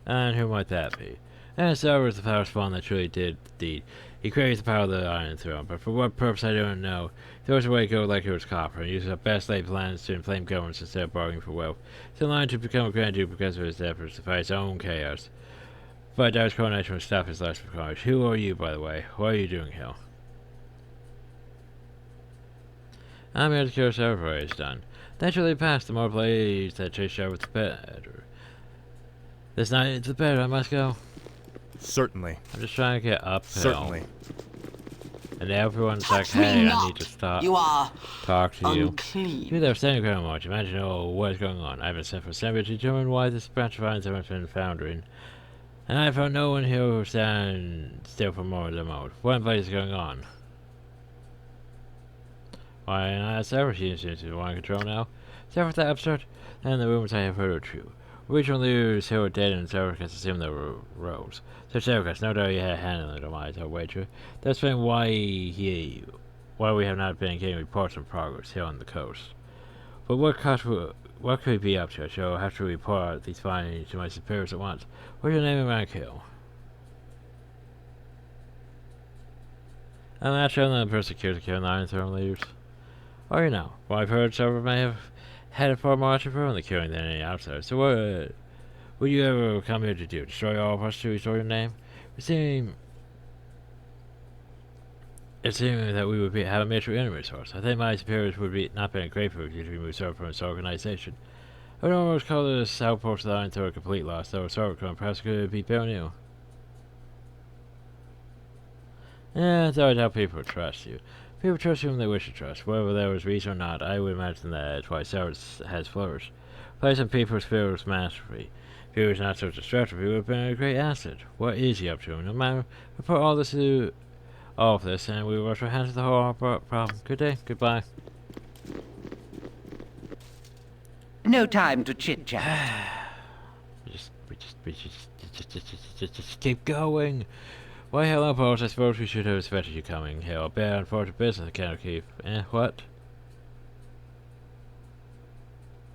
And who might that be? And so was the power spawn that truly did the deed. He craves the power of the Iron Throne, but for what purpose I don't know. He throws away gold like it was copper, and uses our best laid plans to inflame governments instead of bargaining for wealth. He's in line to become a Grand Duke because of his efforts to fight his own chaos. But Dar's coronation will stop his lust for carnage. Who are you, by the way? What are you doing here? I'm here to kill Saverick is done. Naturally past, the more blades that chase you over the better. This night it's the better, I must go. Certainly. I'm just trying to get uphill. Certainly. And everyone's like, hey, I need to stop. You are talk to unclean. You. You're there standing ground watch. Imagine what is going on. I've been sent for Samuel to determine why this branch of vines haven't been foundering. And I found no one here who will stand still for more than a moment. What in place is going on? Why, Saverick seems to want control now. Saverick that absurd? And the rumors I have heard are true. Regional leaders who are dead and Saverick has assumed their roles. So Saverick has no doubt he had a hand in the demise, I'll wager. That's been why we have not been getting reports on progress here on the coast. But what could we be up to? I shall have to report these findings to my superiors at once. What's your name and rank, Hill? I'm not sure the persecutor killing the Iron Throne leaders. Oh, you know. Well, I've heard several may have had a far more active role in the killing than any outsider. So what would you ever come here to do? Destroy all of us to restore your name? It seemed that we would have a mutual enemy source. I think my superiors would not be grateful if you removed Sorrow from this organization. I would almost call this outpost of the Iron Throne a complete loss, though Sorrow perhaps could be very new. Yeah, though I doubt people would trust you. People trust whom they wish to trust. Whether there was reason or not, I would imagine that's why Sorrow has flourished. Place on people's fearless mastery. If he was not so destructive, he would have been a great asset. What is he up to? No matter, we put all of this, and we will wash our hands of the whole problem. Good day. Goodbye. No time to chit-chat. We just keep going. Why, hello, Paul. I suppose we should have expected you coming here. A bad unfortunate business, can't keep. What?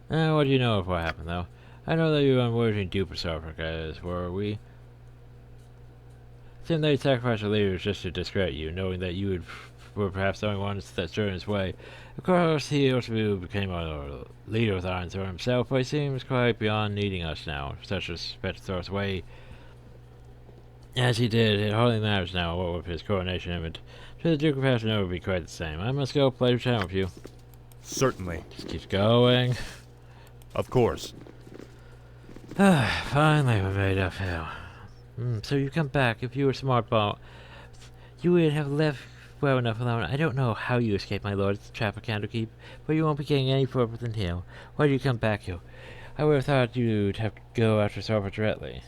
What do you know of what happened, though? I know that you were unworthy dupe of Sarfrak, as were we. Seemed they sacrificed their leaders just to discredit you, knowing that you were perhaps the only ones that stood in his way. Of course, he ultimately became our leader with Iron Throne himself, but he seems quite beyond needing us now, such as to throw us away. As he did, it hardly matters now what with his coronation image. To the Duke of Heston, it would be quite the same. I must go. Pleasure chatting with you. Certainly. Just keeps going. Of course. Finally, we made up here. So you come back. If you were smart, Paul, you would have left well enough alone. I don't know how you escaped my lord's trap of Candlekeep, but you won't be getting any further than here. Why do you come back here? I would have thought you'd have to go after Sarfrak directly.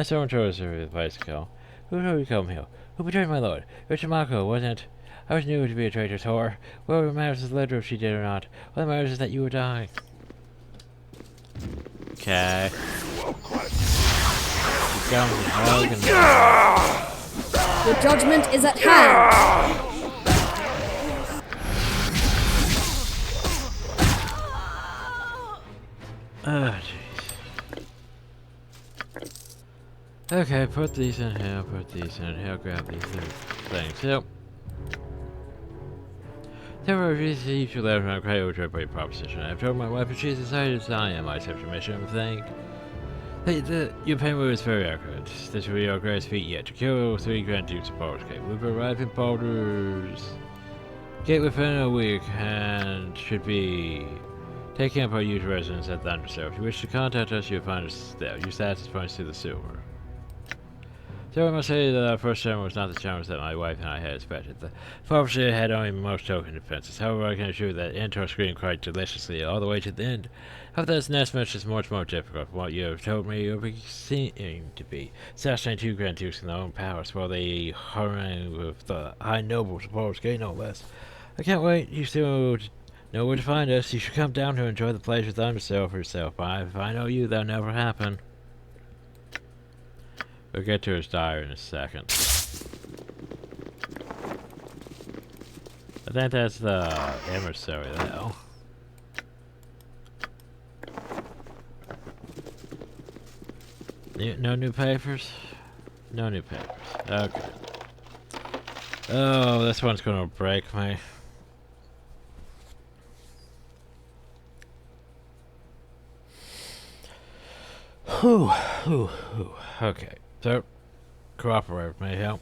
Someone told us the advice to go. Who told you to come here? Who betrayed my lord? Richard Mako, wasn't it? I was knew to be a traitor's whore. Well, what matters is later if she did or not. What matters is that you were dying. Okay. Your judgment is at hand. Oh, jeez. Okay, put these in here, grab these things. Yep. There were received your letter from a great great proposition. I've told my wife, and she's decided that I am. I accept your mission and thank. Your payment was very accurate. This will be your greatest feat yet. To kill 3 Grand Dukes of Baldur's Gate. We've arrived in Baldur's Gate within a week and should be taking up our usual residence at the Undercell. If you wish to contact us, you'll find us there. Your status points to the silver. So I must say that our first challenge was not the challenge that my wife and I had expected. The Farfshire had only most token defenses. However, I can assure you that Enter screamed quite deliciously all the way to the end. However, this next match is much more difficult from what you have told me you'll be seeming to be. Assassinating 2 Grand Dukes in their own powers while they harangue with the high nobles of Baldur's Gate, no less. I can't wait. You still know where to find us. You should come down here and enjoy the pleasure of the Undercell for yourself. If I know you, that'll never happen. We'll get to his diary in a second. I think that's the emissary, though. No new papers? No new papers. Okay. Oh, this one's gonna break me. Whew. Okay. So, cooperate with me here.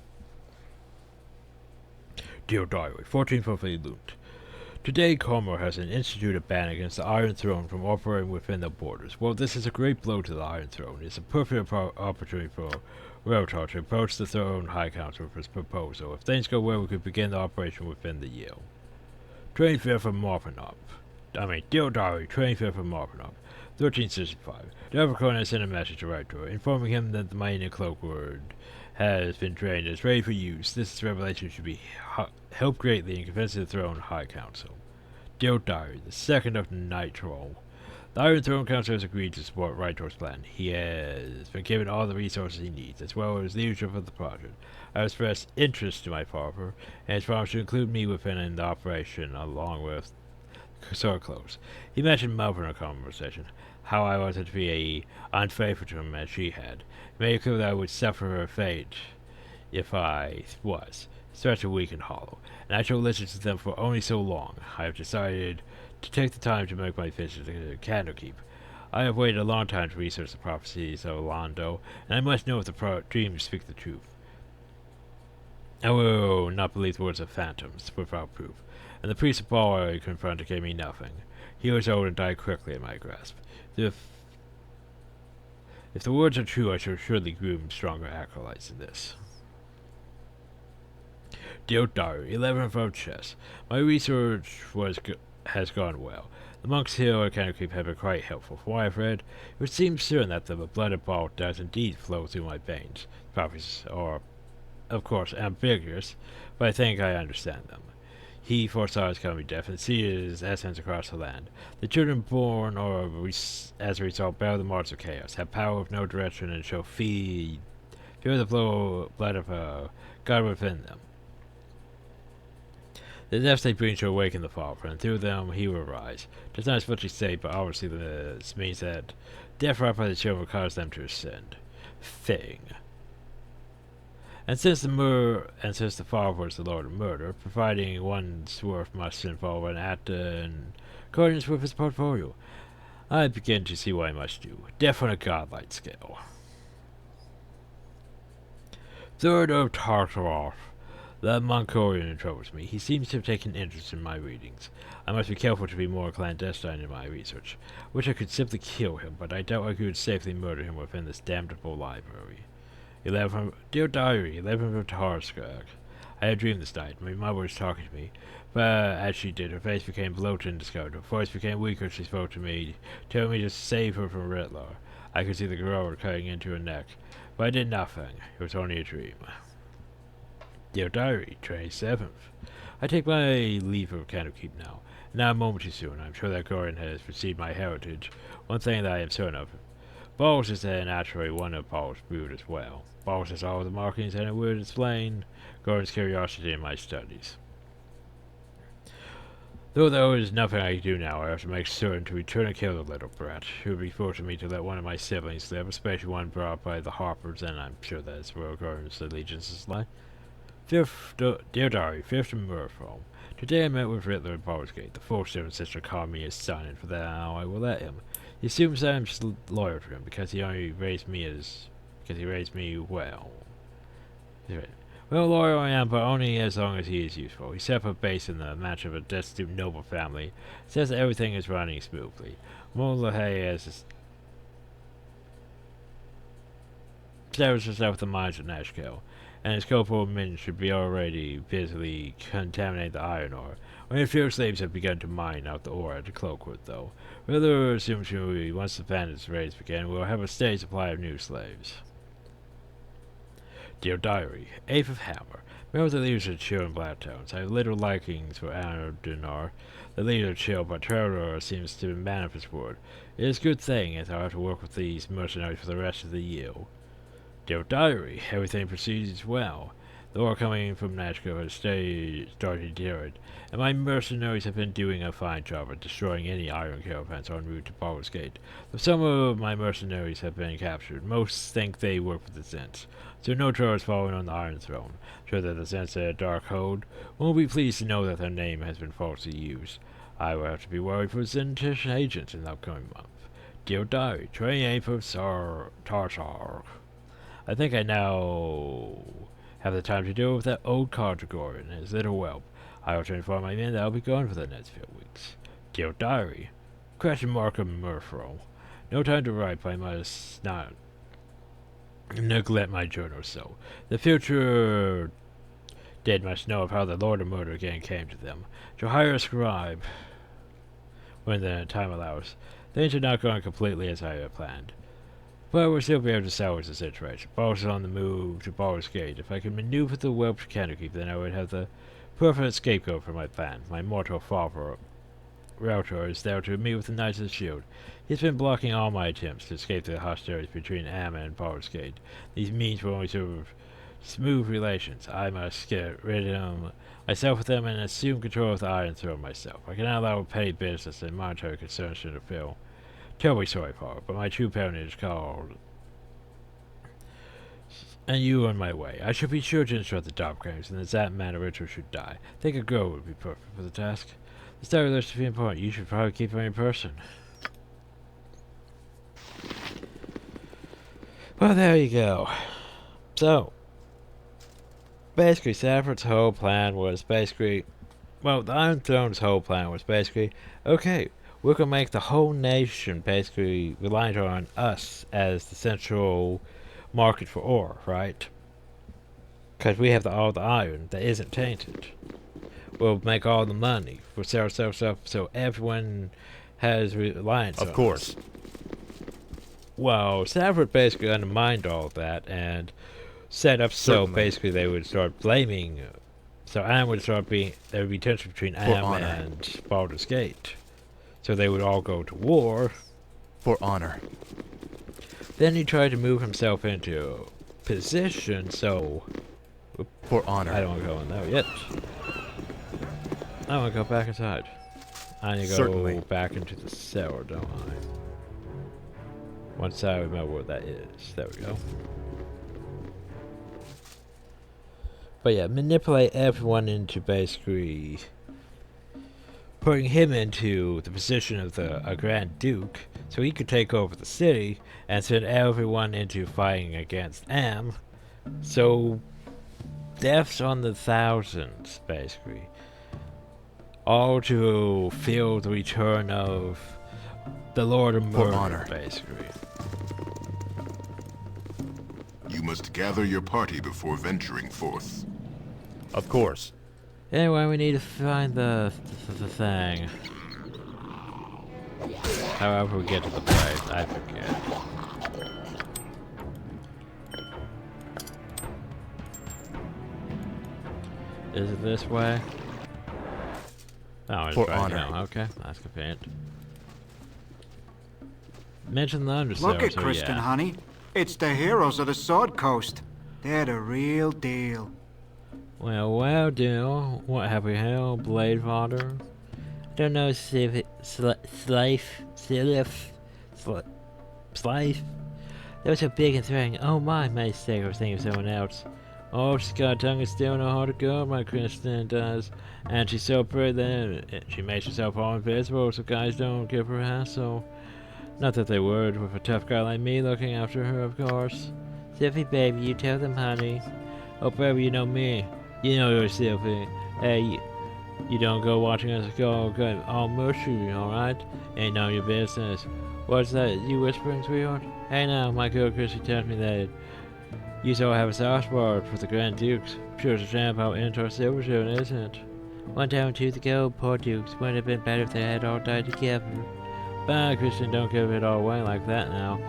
Dear Diary, 14th of Elund. Today, Cormor has instituted a ban against the Iron Throne from operating within the borders. Well, this is a great blow to the Iron Throne. It's a perfect opportunity for Rotar to approach the Throne High Council with his proposal. If things go well, we could begin the operation within the year. 25th of Dear Diary, 25th of Marvinop. 1365. The Overcon has sent a message to Rotor, informing him that the mining cloakwood has been drained and is ready for use. This revelation should be help greatly in convincing the Throne High Council. Dear Diary, the 2nd of Nitro. The Iron Throne Council has agreed to support Rytor's plan. He has been given all the resources he needs, as well as leadership of the project. I have expressed interest to my father, and has promised to include me within the operation, along with Sorclose. He mentioned Melvin in a conversation, how I wanted to be unfaithful to him as she had. He made it clear that I would suffer her fate if I was. Such a weak and hollow, and I shall listen to them for only so long. I have decided to take the time to make my visit to Candlekeep. I have waited a long time to research the prophecies of Londo, and I must know if the dreams speak the truth. I will not believe the words of phantoms without proof, and the priest of Baldur I confronted gave me nothing. He was old and died quickly in my grasp. If the words are true, I shall surely groom stronger acolytes than this. Dear Diary, 11th of chess. My research has gone well. The monks here at Candlekeep have been quite helpful. From what I've read, it would seem certain that the blood of Baldur does indeed flow through my veins. Prophecies are, of course, ambiguous, but I think I understand them. He foresaw his coming death and sees his essence across the land. The children born, or as a result, bear the marks of chaos, have power of no direction, and shall feel the blood of God within them. The deaths they bring shall awaken the Father, and through them he will rise. Just not as much as say, but obviously this means that death wrought by the children will cause them to ascend. Thing. And since the Father was the Lord of Murder, providing one's worth must involve an act in accordance with his portfolio, I begin to see what I must do. Death on a godlike scale. 3rd of Tartaroth. The Mongolian troubles me. He seems to have taken interest in my readings. I must be careful to be more clandestine in my research. Wish I could simply kill him, but I doubt I could safely murder him within this damnable library. Dear Diary, 11th of Tarskag. I had dreamed this night. My mother was talking to me, but as she did, her face became bloated and discolored. Her voice became weaker. She spoke to me, telling me to save her from Ritlar. I could see the gorilla cutting into her neck, but I did nothing. It was only a dream. Dear Diary, 27th. I take my leave of Candlekeep now. Not a moment too soon. I'm sure that Gorin has received my heritage. One thing that I am certain of. Balls is naturally one of Paul's brood as well. Balls has all the markings and it would explain Gorin's curiosity in my studies. Though there is nothing I can do now, I have to make certain to return and kill the little brat. It would be fortunate me to let one of my siblings live, especially one brought up by the Harpers, and I'm sure that's where Gorin's allegiances lie. Dear Diary, 5th of Murphy. Today I met with Riddler at Baldur's Gate. The foster and sister called me his son, and for that now I will let him. He assumes that I'm just loyal to him because he raised me well. Well, loyal I am, but only as long as he is useful. He set up a base in the match of a destitute noble family. Says that everything is running smoothly. Molahay has established himself with the mines of Nashkel, and his corporal men should be already busily contaminating the iron ore. Only a few slaves have begun to mine out the ore at Cloakwood, though. Rather assumes once the bandits' raids begin, we'll have a steady supply of new slaves. Dear Diary, 8th of Hammer. Remember the leaders of Chill and Blacktones. I have little likings for Anodunar, the leader of Chill, but Terror seems to be a man of his word. It is a good thing, as I have to work with these mercenaries for the rest of the year. Dear Diary, everything proceeds well. The ore coming from Nashko has started to and my mercenaries have been doing a fine job of destroying any iron caravans en route to Baldur's Gate. Though some of my mercenaries have been captured, most think they work with the Zents, so no trouble is falling on the Iron Throne. Sure that the Zents at Darkhold won't be pleased to know that their name has been falsely used. I will have to be worried for Zentish agents in the upcoming month. Dear Diary, 28th of Tartar. I think I now have the time to deal with that old Cardragor and his little whelp. I will to inform my men that I'll be gone for the next few weeks. Dear Diary, of Murfro. No time to write, but I must not neglect my journal so. The future dead must know of how the Lord of Murder again came to them. To hire a scribe when the time allows. Things are not going completely as I had planned, but we'll still be able to salvage the situation. Baldur's on the move to Baldur's Gate. If I could maneuver the Welsh Candlekeep, then I would have the perfect scapegoat for my plan. My mortal father Realtor is there to meet with the Knights of the Shield. He's been blocking all my attempts to escape the hostilities between Amma and Baldur's Gate. These means will only serve smooth relations. I must get rid of myself with them and assume control of the Iron Throne myself. I cannot allow petty business and monetary concerns to interfere. Terribly sorry, Paul, but my true parentage is called... And you on my way. I should be sure to instruct the doppelgangers, and as that man Richard should die. I think a girl would be perfect for the task. The story list to be important. You should probably keep it in person. Well, there you go. So, basically, Safford's whole plan was basically... Well, the Iron Throne's whole plan was basically, okay, we're going to make the whole nation basically reliant on us as the central market for ore, right? Because we have all the iron that isn't tainted. We'll make all the money. We'll sell stuff so everyone has reliance on us. Of course. Well, Safford basically undermined all of that and set up so basically they would start blaming. So Am would start being... There would be tension between Am and Baldur's Gate. So they would all go to war. For honor. Then he tried to move himself into position, so... For honor. I don't want to go in there yet. I want to go back inside. I need to go back into the cellar, don't I? Once I remember what that is. There we go. But yeah, manipulate everyone into basically... putting him into the position of a Grand Duke, so he could take over the city and send everyone into fighting against Am. So, deaths on the thousands, basically. All to feel the return of the Lord of Murder, basically. You must gather your party before venturing forth. Of course. Anyway, we need to find the thing. However we get to the place, I forget. Is it this way? Oh, it's For right honor. now. Okay, that's convenient. Mention the undersell. Look at Kristen, honey. It's the heroes of the Sword Coast. They're the real deal. Well, deal. What have we held? Blade Fodder? Don't know, Slave. That was so big and threatening. Oh my mistake, I was thinking of someone else. Oh, she's got a tongue of steel and a heart of gold, my Kristen does. And she's so pretty that she makes herself all invisible so guys don't give her a hassle. Not that they would, with a tough guy like me looking after her, of course. Sylvie, baby, you tell them, honey. Oh, baby, you know me. You know you're Sylvie. Hey, you don't go watching us go good. All mushy, alright? Ain't none of your business. What's that? You whispering, sweetheart? Hey now, my girl Chrissy tells me that you so have a soft spot for the Grand Dukes. Sure as a champ how into our silver shooting, isn't it? One time or two ago, poor Dukes. Wouldn't have been better if they had all died together. But Christian, don't give it all away like that now.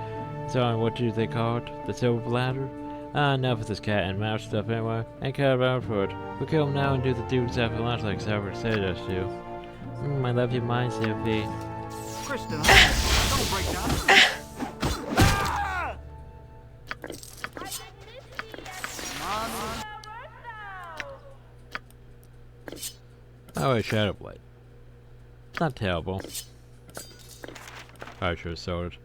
So, what do they call it? The Silver Bladder? Enough of this cat and mouse stuff anyway. Ain't cut around for it. We'll kill him now and do the Dukes after lunch like Salvador said us to. I love your mind, Sophie. Kristen, don't break down. Oh, wait, Shadow Blade. It's not terrible. I should have sold it.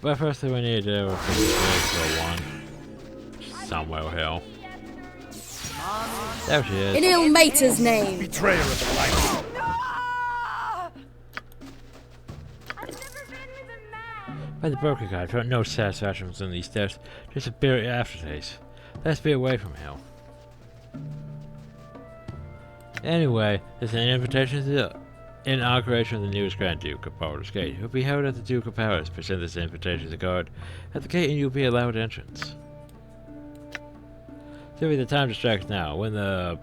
But first thing we need to do is go one. Somewhere hell. There she is. In Il Mater's name. Betrayer of the light. By the broker guy, I felt no satisfaction in these deaths, just a bitter aftertaste. Let's be away from hell. Anyway, there's an invitation to the inauguration of the newest Grand Duke of Baldur's Gate. It will be held at the Duke of Palace. Present this invitation to the guard at the gate and you'll be allowed entrance. So the time to strike now. When the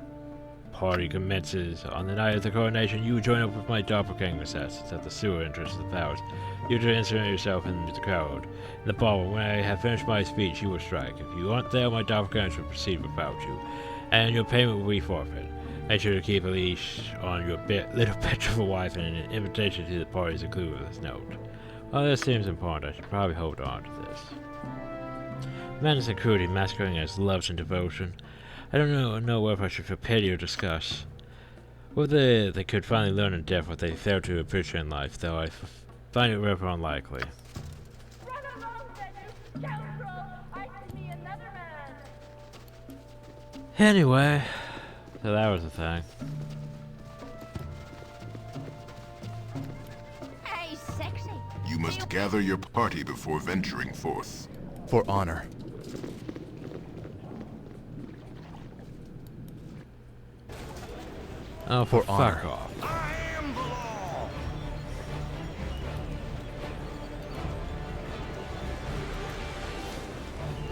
party commences on the night of the coronation, you will join up with my doppelganger assassins at the sewer entrance of the palace. You will insert yourself into the crowd. In the ballroom, when I have finished my speech, you will strike. If you aren't there, my doppelgangers will proceed without you, and your payment will be forfeit. Make sure to keep a leash on your little petrol wife, and an invitation to the party is included with this note. While this seems important, I should probably hold on to this. Madness and cruelty masquerading as love and devotion. I don't know whether I should feel pity or disgust. Whether they could finally learn in death what they failed to appreciate in life, though I find it rather unlikely. Anyway, so that was the thing. Hey, sexy. You must gather your party before venturing forth. For honor. Oh, for honor. Fuck off.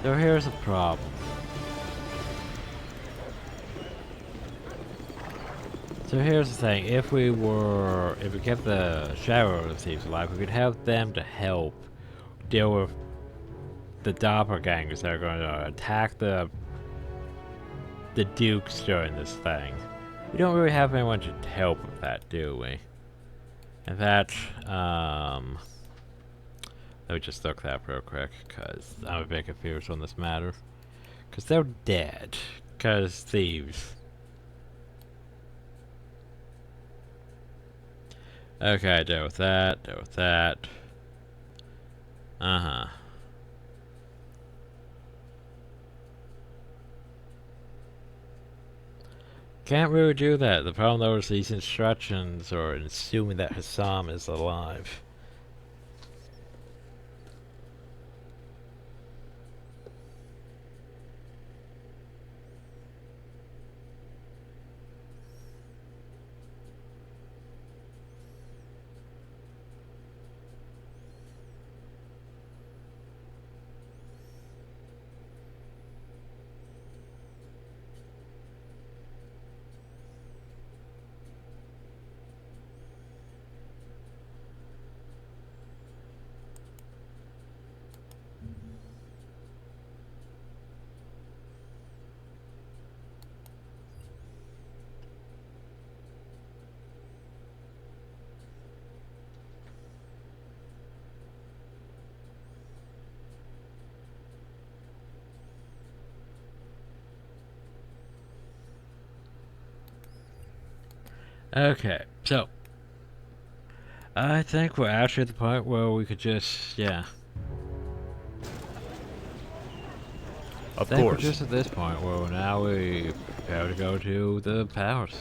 So here's the problem. So here's the thing, if we kept the Shadow Thieves alive, we could help them to help deal with the doppelgangers that are going to attack the Dukes during this thing. We don't really have anyone to help with that, do we? In fact, let me just look that up real quick, because I'm a bit confused on this matter. Because they're dead. Because thieves. Okay, deal with that, deal with that. Uh-huh. Can't really do that. The problem though is these instructions are assuming that Hassam is alive. Okay, so I think we're actually at the point where we could just, yeah. Of I think course. we're just at this point where now we prepare to go to the palace.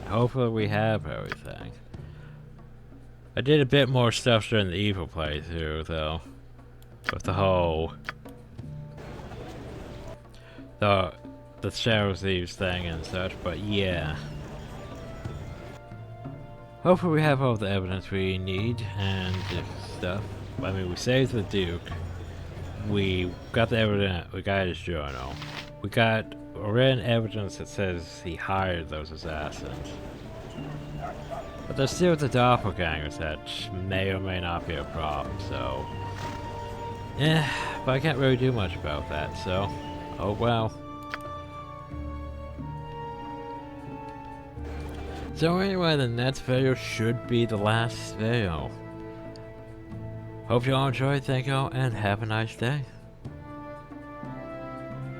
Hopefully we have everything. I did a bit more stuff during the evil playthrough though. With the whole the Shadow Thieves thing and such, but yeah. Hopefully we have all the evidence we need and stuff. I mean, we saved the Duke. We got the evidence. We got his journal. We got written evidence that says he hired those assassins. But there's still the doppelgangers that may or may not be a problem, so... yeah, but I can't really do much about that, so... oh well. So anyway, the next video should be the last video. Hope you all enjoyed, thank you all, and have a nice day.